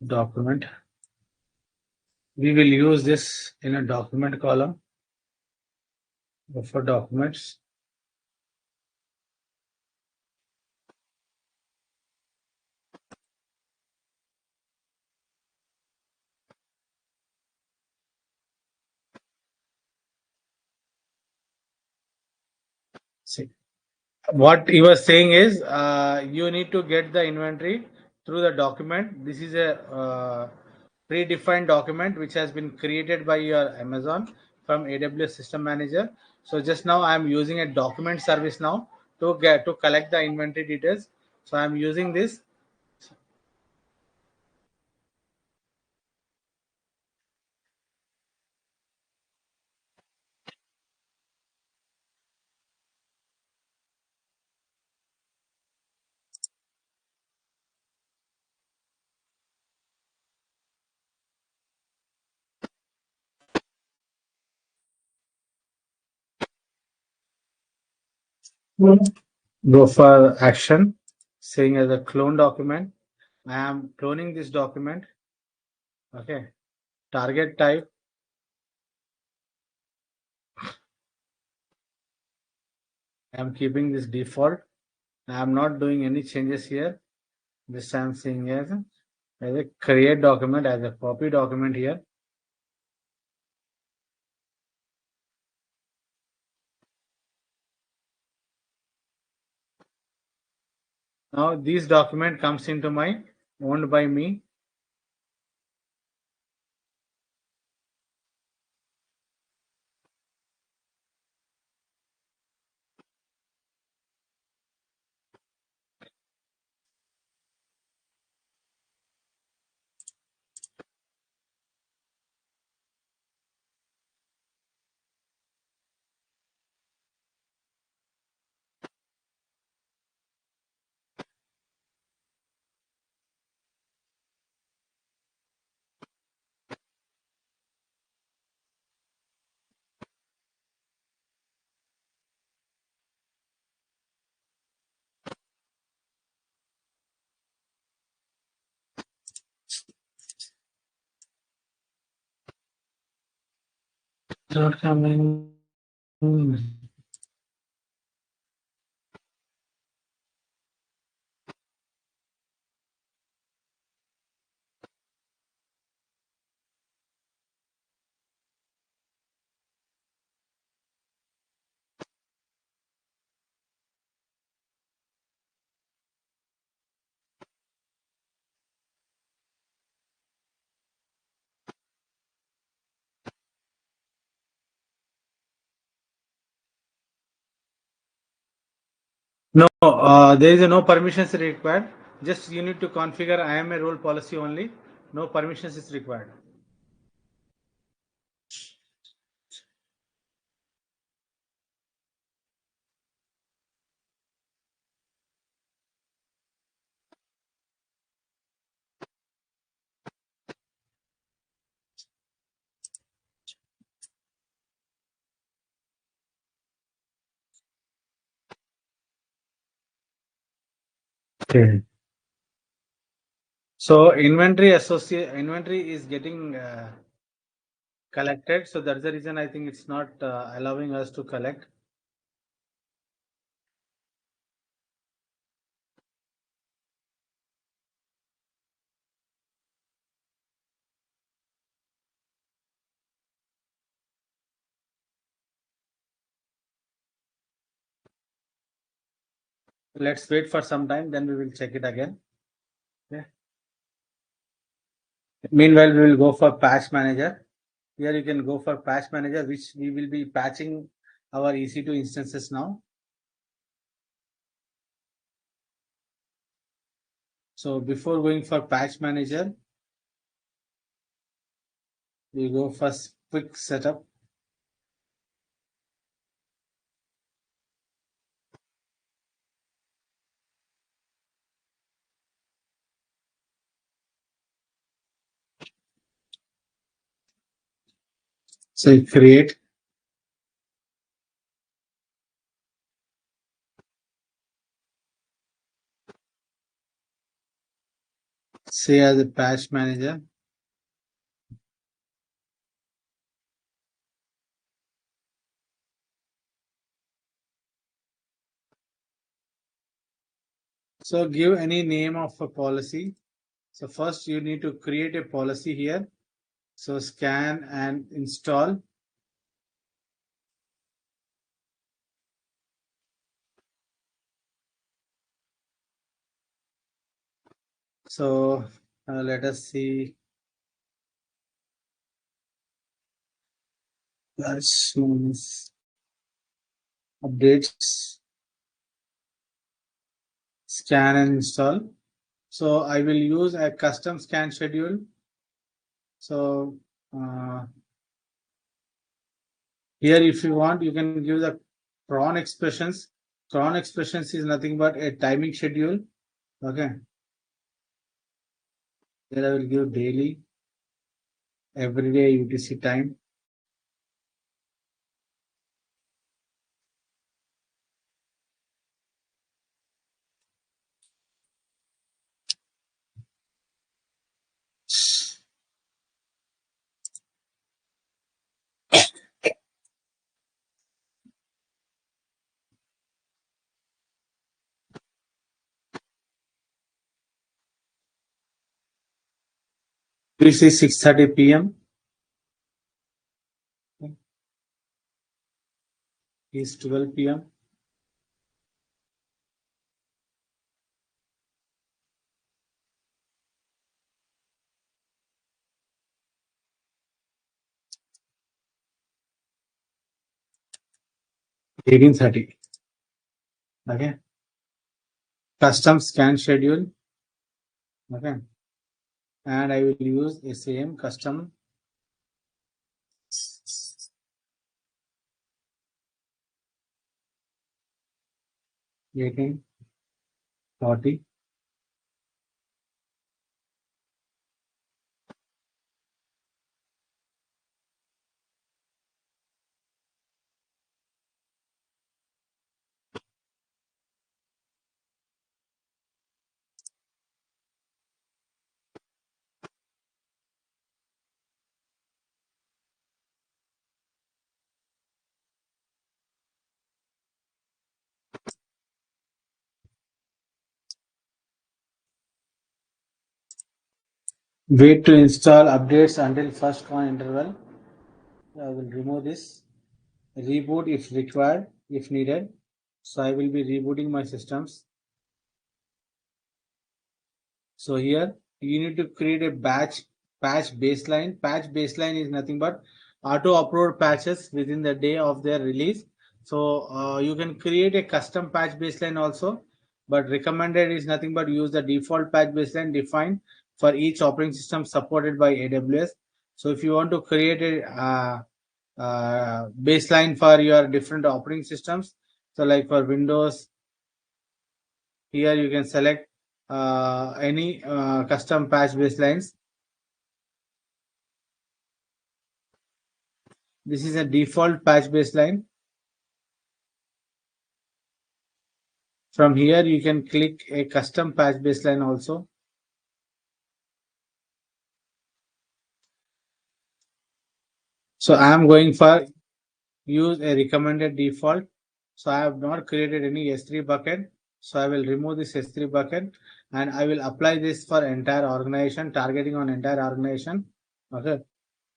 document. We will use this in a document column. Go for documents. See, what he was saying is you need to get the inventory through the document. This is a predefined document which has been created by your Amazon from AWS System Manager. So just now I am using a document service now to collect the inventory details. So I am using this. Go for action, saying as a clone document. I am cloning this document. Okay. Target type. I am keeping this default. I am not doing any changes here. This I am seeing as a create document, as a copy document here. Now this document comes into my owned by me. Not coming. No, there is no permissions required. Just you need to configure I am a role policy only. No permissions is required. Okay. So inventory is getting collected. So that's the reason I think it's not allowing us to collect. Let's wait for some time, then we will check it again. Okay. Meanwhile, we will go for patch manager. Here you can go for patch manager, which we will be patching our EC2 instances now. So before going for patch manager, we go for quick setup. So you create. say as a patch manager. So give any name of a policy. So first you need to create a policy here. So scan and install. So let us see. Updates, scan and install. So I will use a custom scan schedule. So uh, here, if you want, you can give the cron expressions. Cron expressions is nothing but a timing schedule. Okay. Then I will give daily, everyday UTC time. This is 6:30 p.m. Is 12 p.m. Eighteen 30. Okay. Custom scan schedule. Okay. And I will use a same custom 18:40. Wait to install updates until first con interval. I will remove this. Reboot if required, if needed. So I will be rebooting my systems. So here you need to create a patch baseline. Patch baseline is nothing but auto upload patches within the day of their release. So you can create a custom patch baseline also, but recommended is nothing but use the default patch baseline defined for each operating system supported by AWS. So if you want to create a baseline for your different operating systems, so like for Windows, here you can select any custom patch baselines. This is a default patch baseline. From here, you can click a custom patch baseline also. So I am going for use a recommended default. So I have not created any S3 bucket. So I will remove this S3 bucket and I will apply this for entire organization, targeting on entire organization. Okay.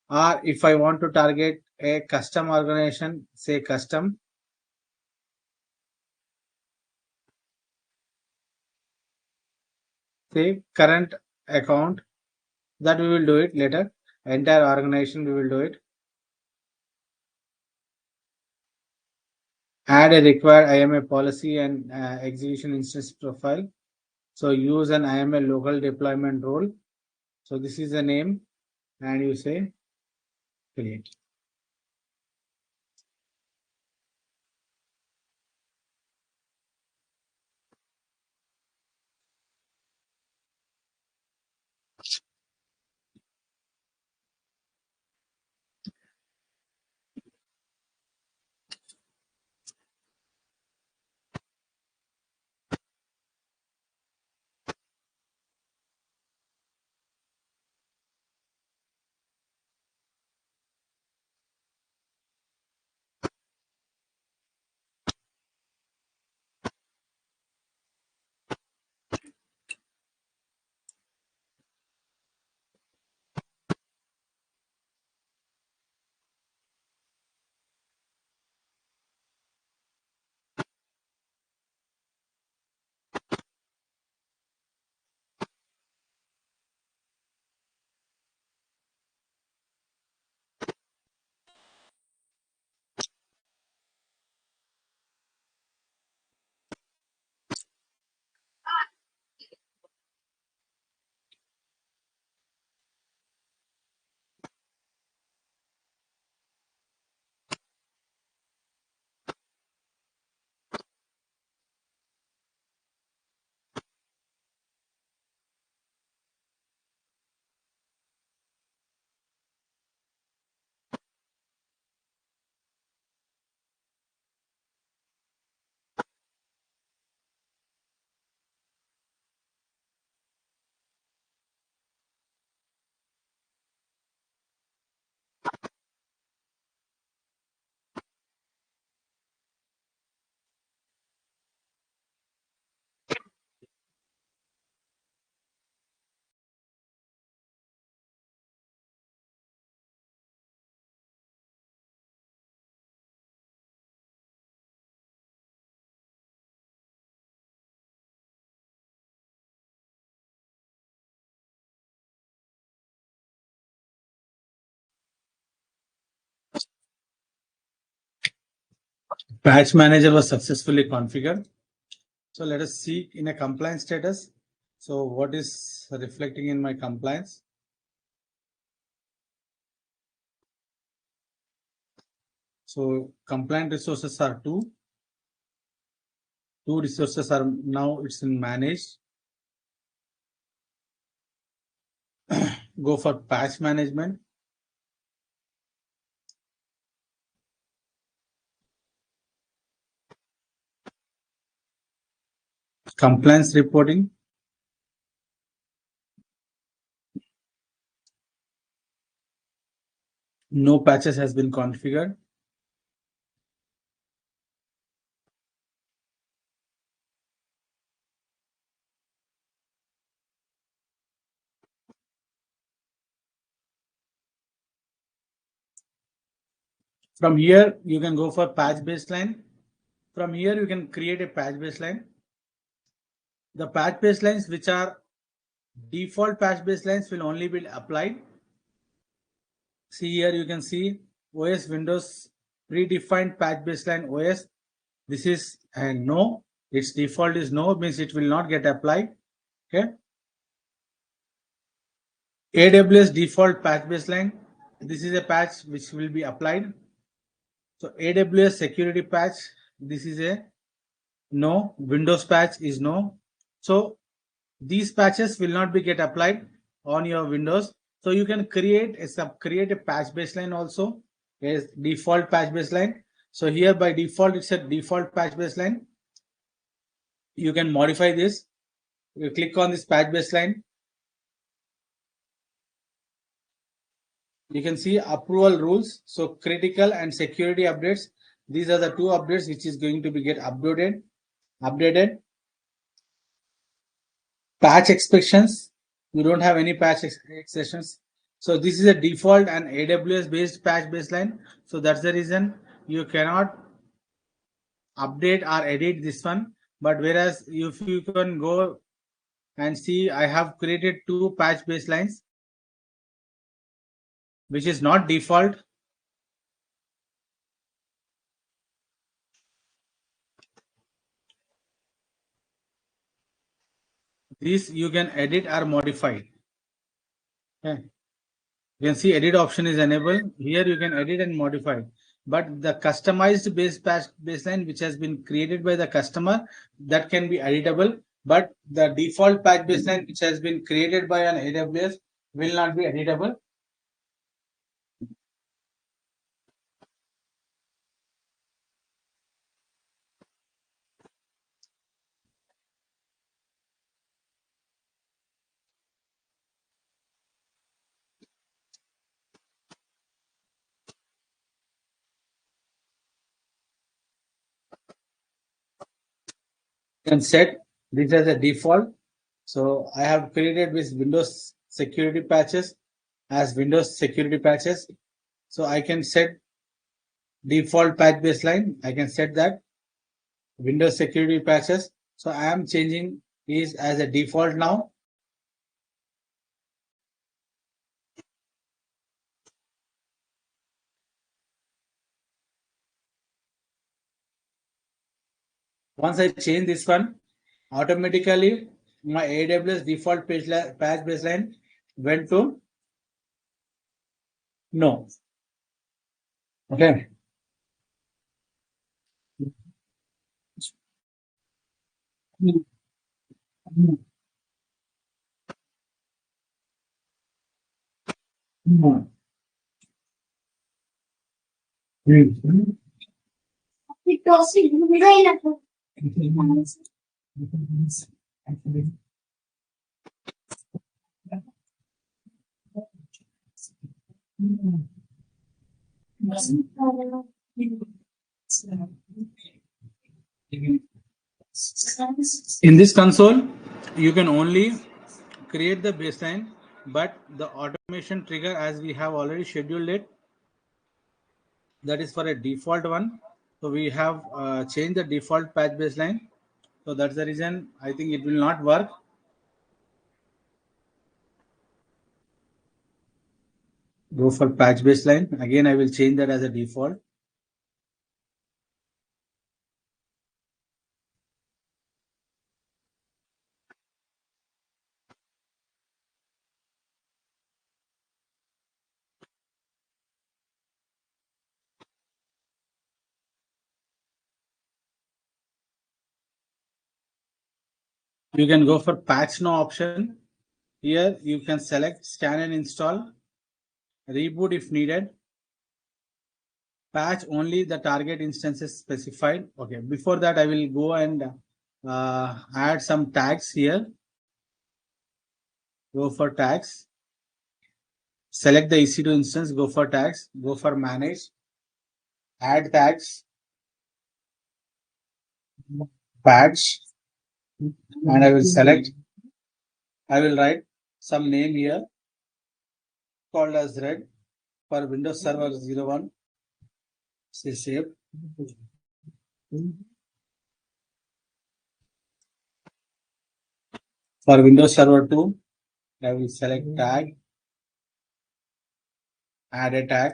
Or if I want to target a custom organization, say custom, say current account, that we will do it later. Entire organization we will do it. Add a required IMA policy and execution instance profile. So use an IMA local deployment role. So this is the name and you say create. Patch manager was successfully configured. So let us see in a compliance status. So what is reflecting in my compliance? So compliant resources are two. Two resources are now it's in managed. Go for patch management. Compliance reporting. No patches has been configured. From here, you can go for patch baseline. From here, you can create a patch baseline. The patch baselines, which are default patch baselines, will only be applied. See here, you can see OS Windows predefined patch baseline OS. This is and no. Its default is no, means it will not get applied. Okay. AWS default patch baseline. This is a patch which will be applied. So AWS security patch. This is a no. Windows patch is no. So these patches will not be get applied on your Windows. So you can create a patch baseline also as default patch baseline. So here by default it's a default patch baseline. You can modify this. You click on this patch baseline. You can see approval rules. So critical and security updates. These are the two updates which is going to be get updated. Patch exceptions. You don't have any patch exceptions. So this is a default and AWS based patch baseline. So that's the reason you cannot update or edit this one. But whereas if you can go and see, I have created two patch baselines, which is not default. This you can edit or modify. Okay. You can see edit option is enabled. Here you can edit and modify. But the customized base patch baseline which has been created by the customer, that can be editable. But the default patch baseline which has been created by an AWS will not be editable. You can set this as a default. So I have created with Windows security patches as Windows security patches. So I can set default patch baseline. I can set that Windows security patches. So I am changing is as a default now. Once I change this one, automatically my AWS default patch baseline went to no. Okay. In this console, you can only create the baseline, but the automation trigger, as we have already scheduled it, that is for a default one. So we have changed the default patch baseline. So that's the reason I think it will not work. Go for patch baseline. Again, I will change that as a default. You can go for patch now option. Here you can select scan and install, reboot if needed, patch only the target instances specified. Okay, before that I will go and add some tags here. Go for tags, select the EC2 instance, go for tags, go for manage, add tags, patch, and I will select, I will write some name here called as red for Windows Server 01. Say save. For Windows Server 2, I will select tag, add a tag,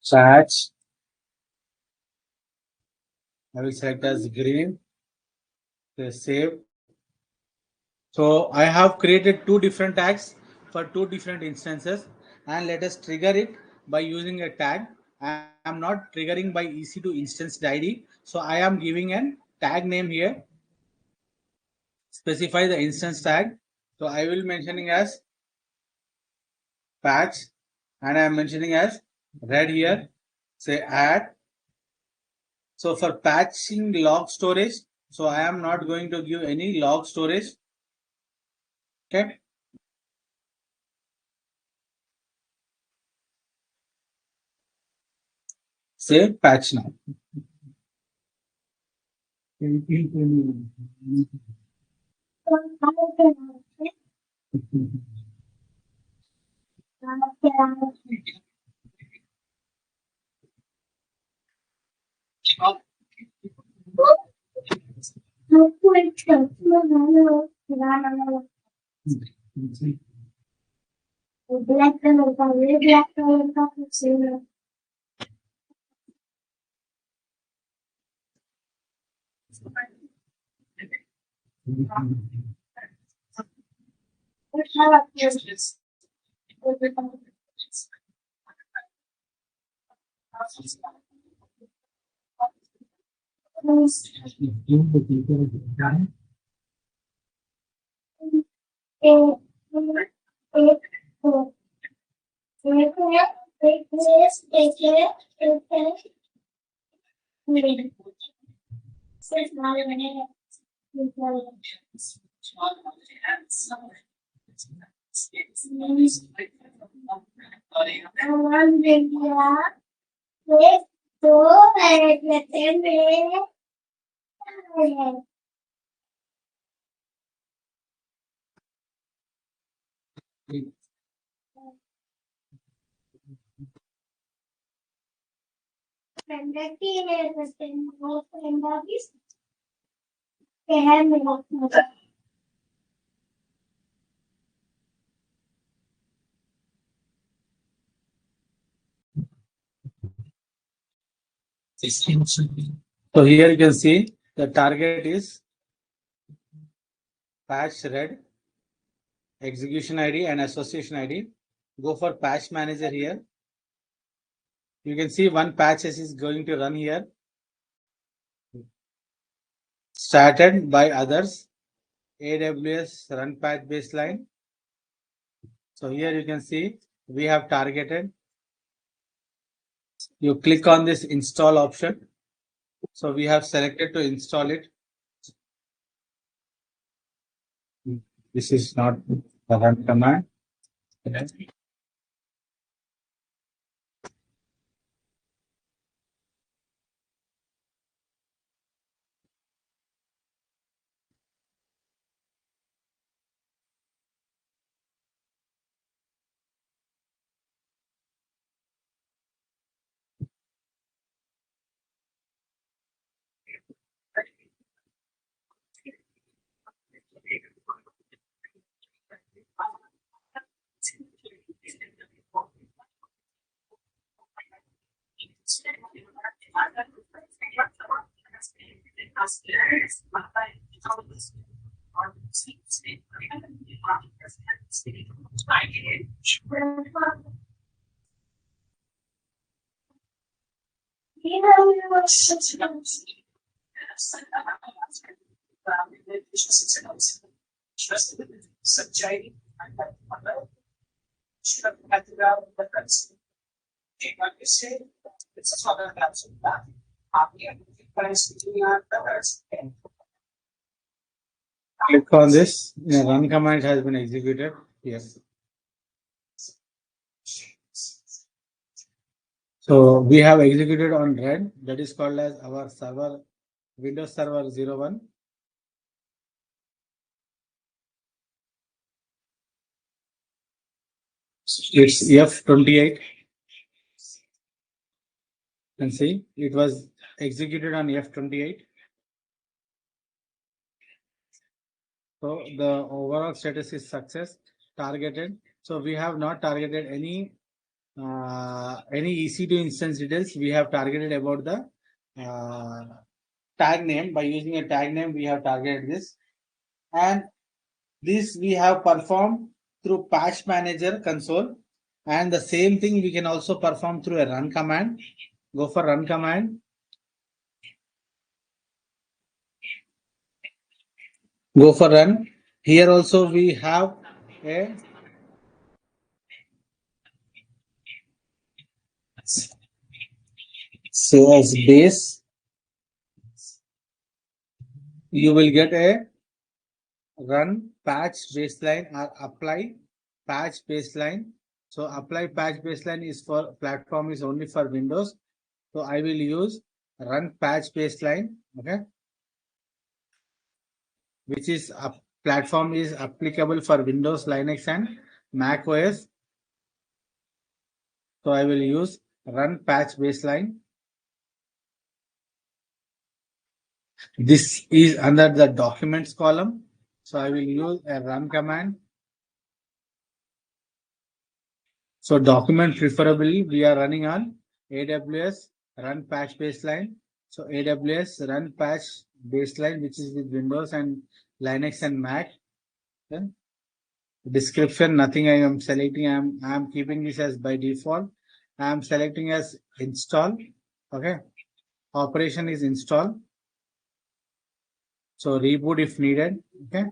patch, I will select as green, say save. So I have created two different tags for two different instances, and let us trigger it by using a tag. I am not triggering by EC2 instance ID. So I am giving a tag name here, specify the instance tag. So I will mentioning as patch, and I am mentioning as red here, say add. So for patching log storage, so I am not going to give any log storage. Okay. Say patch now. So here you can see the target is patch red, execution ID and association ID. Go for patch manager here. You can see one patch is going to run here, started by others, AWS run patch baseline. So here you can see we have targeted. You click on this install option. So we have selected to install it. This is not the run command. Click on this. Run command has been executed. Yes. So we have executed on red. That is called as our server, Windows Server 01. It's F28. And see, it was executed on F28. So the overall status is success targeted. So we have not targeted any EC2 instance details. We have targeted about the tag name. By using a tag name, we have targeted this, and this we have performed through patch manager console, and the same thing we can also perform through a run command. Go for run command. Go for run. Here also we have a so as base. You will get a run patch baseline or apply patch baseline. So apply patch baseline is for platform is only for Windows. So I will use run patch baseline. Okay. Which is a platform is applicable for Windows, Linux, and Mac OS. So I will use run patch baseline. This is under the documents column. So I will use a run command. So document preferably we are running on AWS run patch baseline. So AWS run patch baseline, which is with Windows and Linux and Mac. Okay. Description, nothing I am selecting. I am keeping this as by default. I am selecting as install. Okay. Operation is install. So reboot if needed. Okay.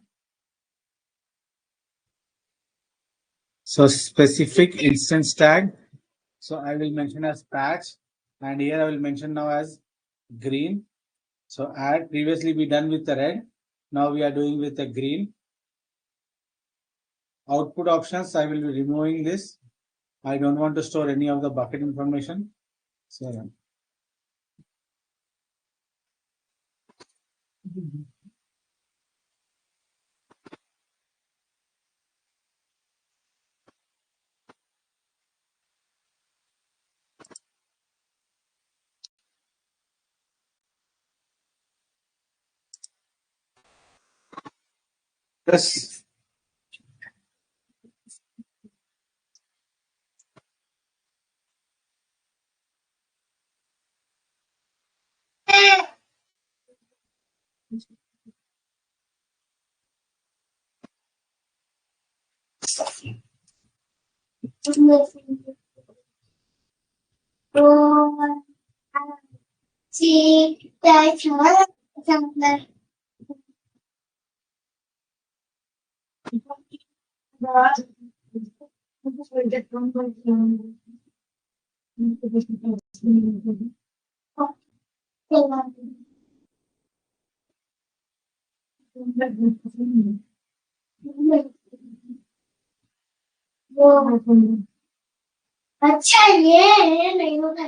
So specific instance tag. So I will mention as patch, and here I will mention now as green. So add, previously we done with the red. Now we are doing with the green. Output options, I will be removing this. I don't want to store any of the bucket information. So yes. अच्छा ये नहीं होता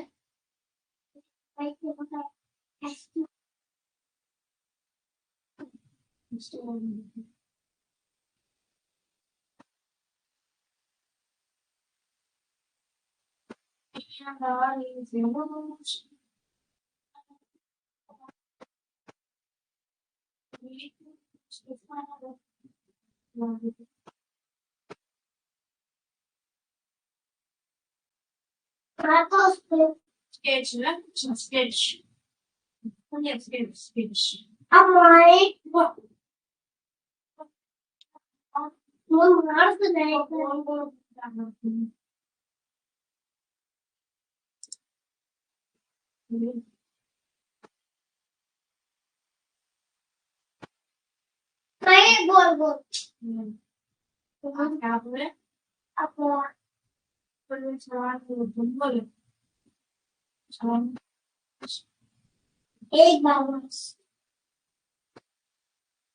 sketch, né? Sketch. Onde é sketch? A mãe. Não gosto dela.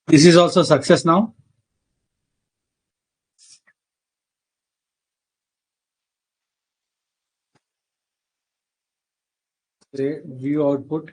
This is also success now. View output.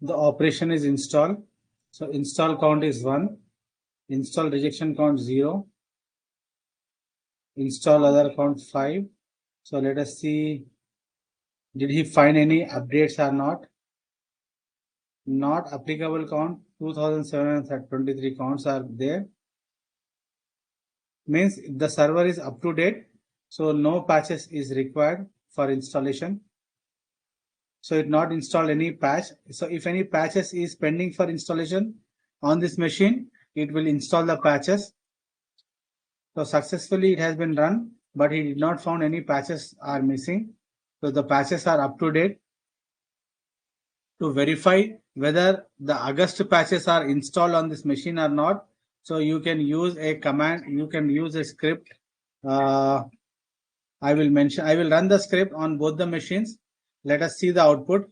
The operation is install. So install count is 1. Install rejection count 0. Install other count 5. So let us see, did he find any updates or not? Not applicable count 2723 counts are there. Means if the server is up to date, so no patches is required for installation. So it not install any patch. So if any patches is pending for installation on this machine, it will install the patches. So successfully it has been run, but he did not found any patches are missing. So the patches are up to date. To verify whether the August patches are installed on this machine or not, so you can use a command, you can use a script. I will run the script on both the machines. Let us see the output.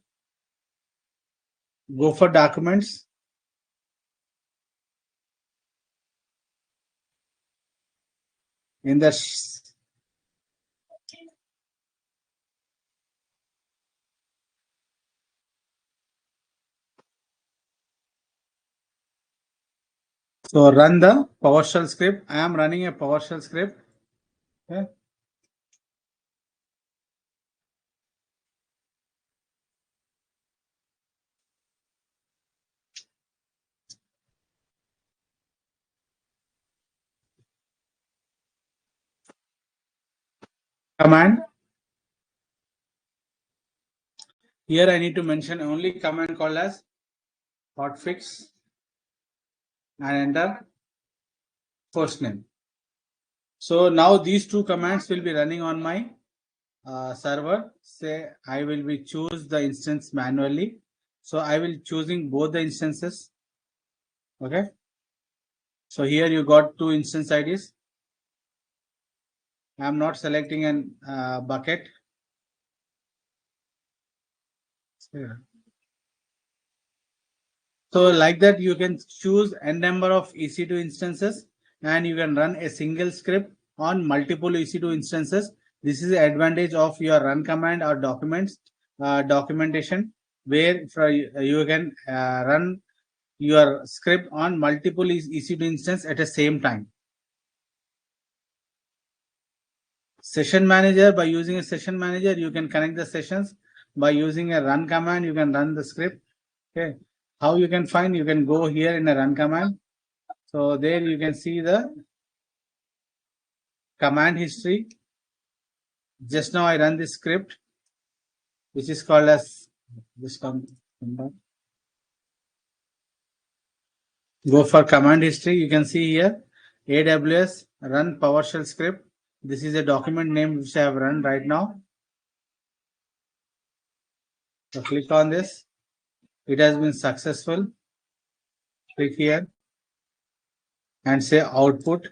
Go for documents. In the so run the PowerShell script. I am running a PowerShell script. Okay. Command. Here I need to mention only command called as hotfix and enter first name. So now these two commands will be running on my server. Say I will be choose the instance manually. So I will choosing both the instances. Okay. So here you got two instance IDs. I am not selecting an bucket. So like that, you can choose n number of EC2 instances and you can run a single script on multiple EC2 instances. This is the advantage of your run command or documents documentation, where you can run your script on multiple EC2 instance at the same time. Session manager, by using a session manager, you can connect the sessions. By using a run command, you can run the script. Okay. How you can find? You can go here in a run command. So there you can see the command history. Just now I run this script, which is called as this command. Go for command history. You can see here AWS run PowerShell script. This is a document name which I have run right now. So click on this. It has been successful. Click here and say output.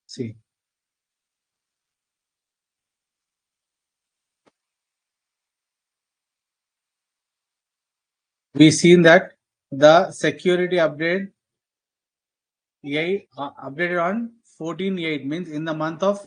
See. We seen that the security update updated on 14/8 means in the month of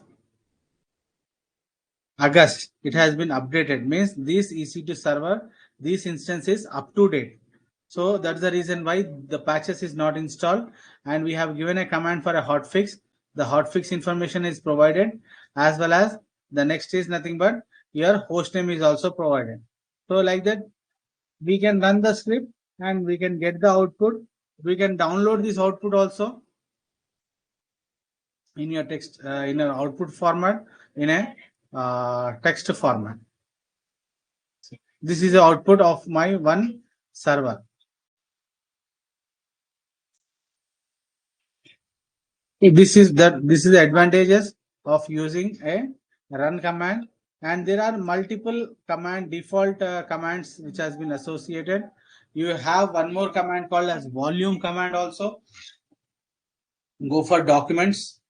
August it has been updated, means this EC2 server, this instance is up to date. So that's the reason why the patches is not installed, and we have given a command for a hotfix. The hotfix information is provided, as well as the next is nothing but your host name is also provided. So like that we can run the script and we can get the output. We can download this output also in your text in an output format, in a text format. This is the output of my one server. This is the advantages of using a run command, and there are multiple command default commands which has been associated. You have one more command called as volume command also. Go for documents.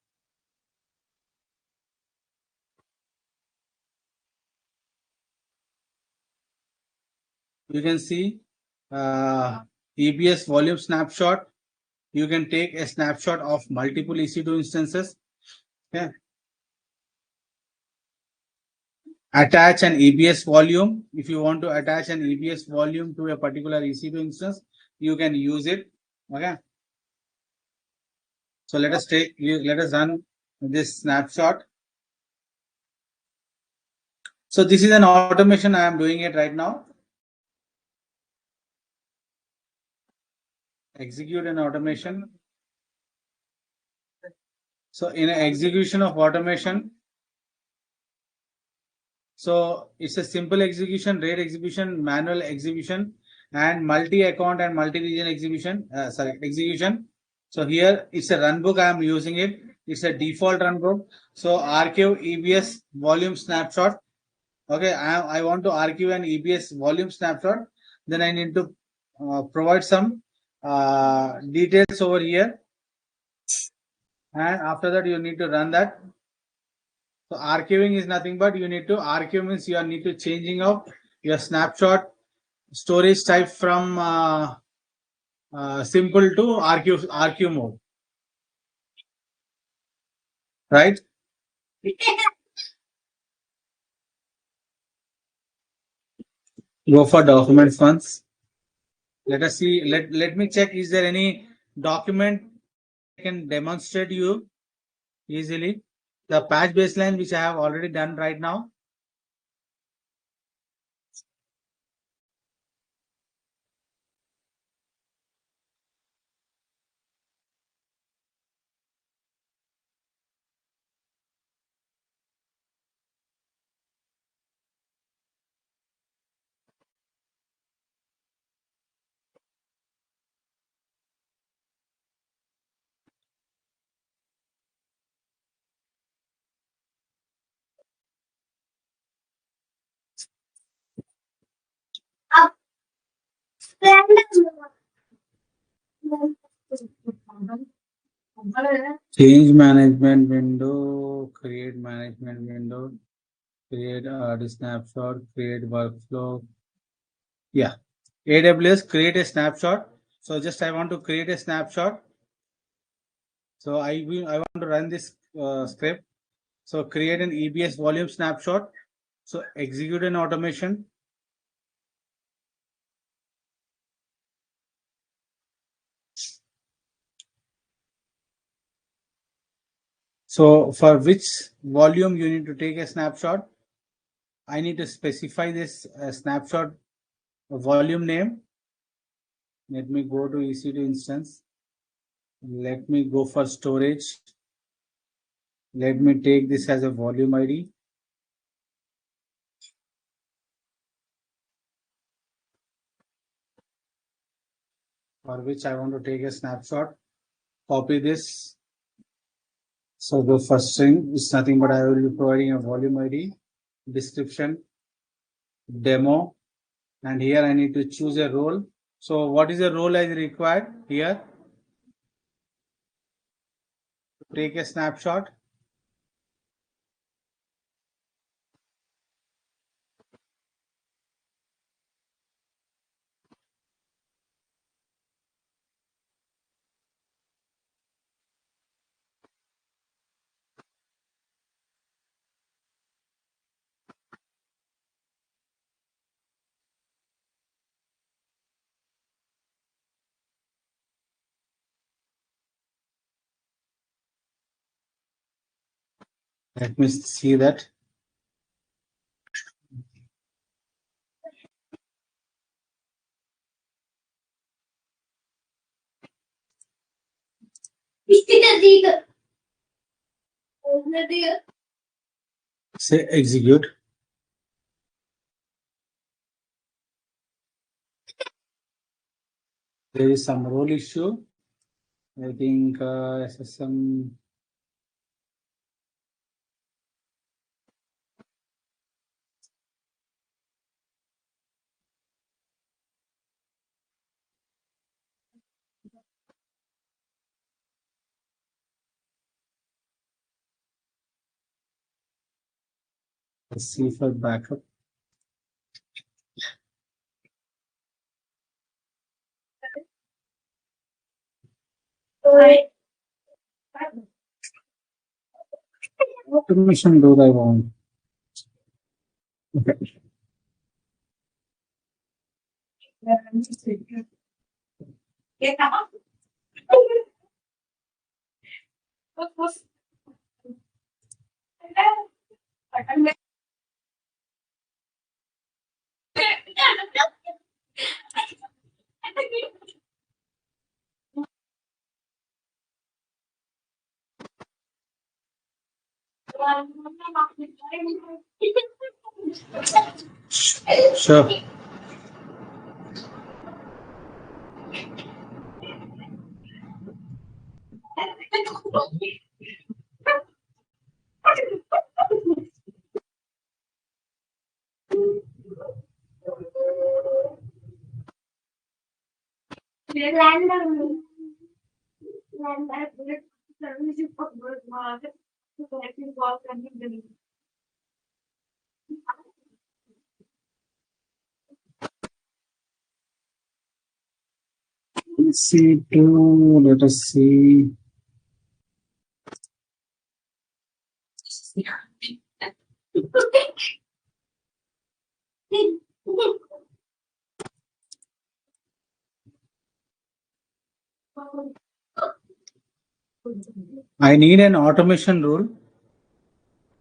You can see EBS volume snapshot. You can take a snapshot of multiple EC2 instances. Yeah. Attach an EBS volume. If you want to attach an EBS volume to a particular EC2 instance, you can use it. Okay. So let us run this snapshot. So this is an automation. I am doing it right now. Execute an automation. So in an execution of automation, so it's a simple execution, RAID execution, manual execution, and multi-account and multi-region execution. So here it's a runbook. I am using it. It's a default runbook. So archive EBS volume snapshot. Okay, I want to archive an EBS volume snapshot. Then I need to provide some details over here, and after that you need to run that. So archiving is nothing but you need to archive means you need to changing of your snapshot storage type from simple to archive mode, right? Go for documents once. Let us see. Let me check. Is there any document I can demonstrate you easily? The patch baseline which I have already done right now. Change management window, create management window, create the snapshot, create workflow. Yeah, AWS create a snapshot. So just I want to create a snapshot. So I want to run this script. So create an EBS volume snapshot. So execute an automation. So for which volume you need to take a snapshot, I need to specify this snapshot volume name. Let me go to EC2 instance. Let me go for storage. Let me take this as a volume ID. For which I want to take a snapshot. Copy this. So the first string is nothing but I will be providing a volume ID, description, demo, and here I need to choose a role. So what is the role I required here? Take a snapshot. Let me see that. Say execute. There is some role issue. I think SSM. Let's see for backup. Automation do I want? Okay. Sure. C2, let us see. I need an automation rule.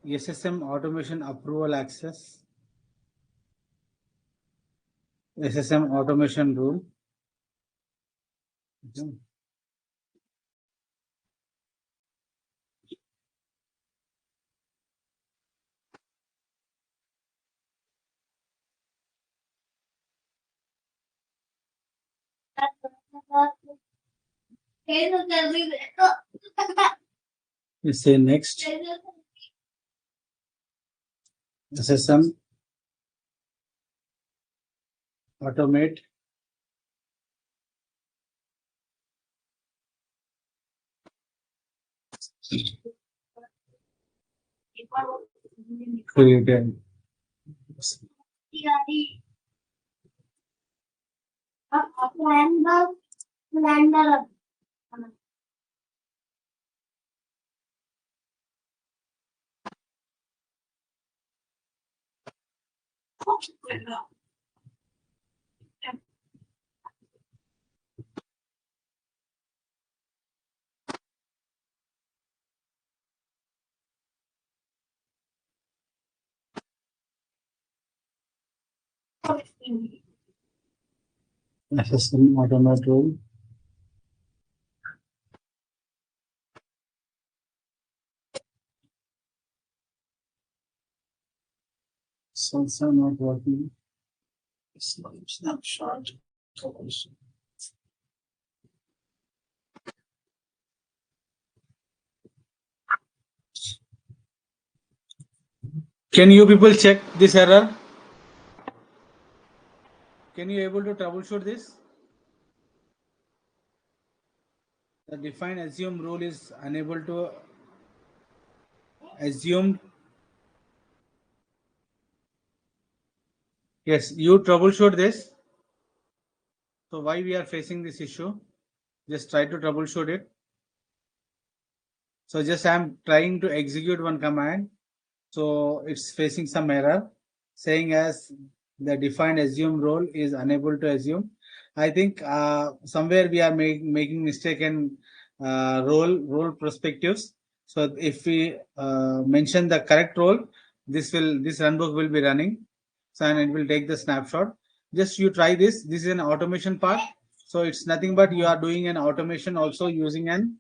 SSM automation approval access. SSM automation rule. Okay. You say next. SSM automate. Create. SSM automate rule. Sensor not working. Snapshot. Can you people check this error? Can you able to troubleshoot this? The define assume rule is unable to assume. Yes, you troubleshoot this. So why we are facing this issue? Just try to troubleshoot it. So just I'm trying to execute one command. So it's facing some error saying as the defined assume role is unable to assume. I think somewhere we are making mistake in role perspectives. So if we mention the correct role, this runbook will be running. So and it will take the snapshot. Just you try this. This is an automation part. So it's nothing but you are doing an automation also using an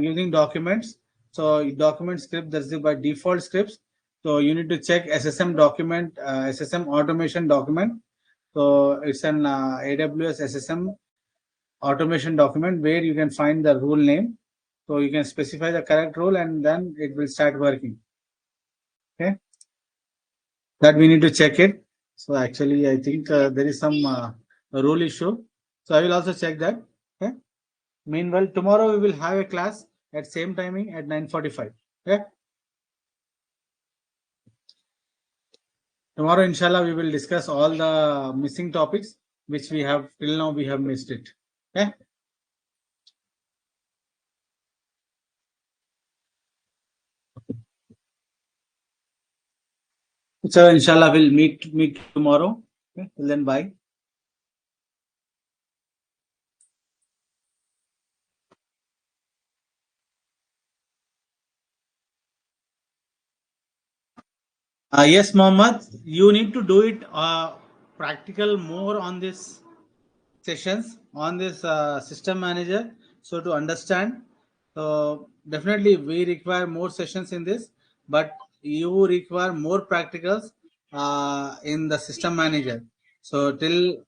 using documents. So document script, that's the by default scripts. So you need to check SSM document, SSM automation document. So it's an AWS SSM automation document where you can find the rule name. So you can specify the correct rule and then it will start working. Okay. That we need to check it. So actually, I think there is some rule issue. So I will also check that. Okay. Meanwhile, tomorrow we will have a class at same timing at 9:45. Okay. Tomorrow, inshallah, we will discuss all the missing topics which we have till now we have missed it. Okay. So inshallah, we'll meet tomorrow. Okay. Till then, bye. Yes, Mohammed, you need to do it practical more on this sessions on this system manager. So to understand, so definitely we require more sessions in this, but you require more practicals in the system manager. So till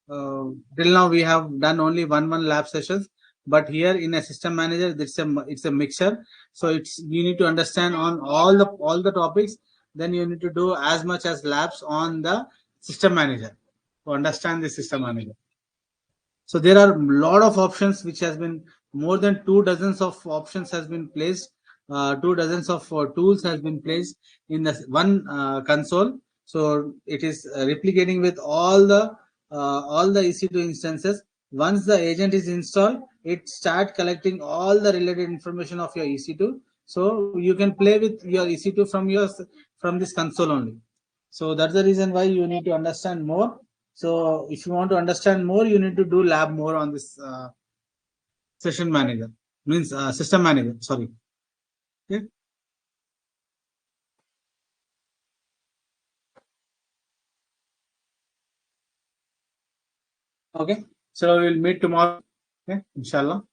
now we have done only one lab sessions, but here in a system manager it's a mixture. So it's you need to understand on all the topics. Then you need to do as much as labs on the system manager to understand the system manager. So there are a lot of options which has been more than 2 dozens of options has been placed. 2 dozens of tools has been placed in the one console. So it is replicating with all the EC2 instances. Once the agent is installed, it start collecting all the related information of your EC2. So you can play with your EC2 from this console only. So that's the reason why you need to understand more. So if you want to understand more, you need to do lab more on this session manager, means system manager. Sorry. Okay. Okay. So we'll meet tomorrow. Okay. Inshallah.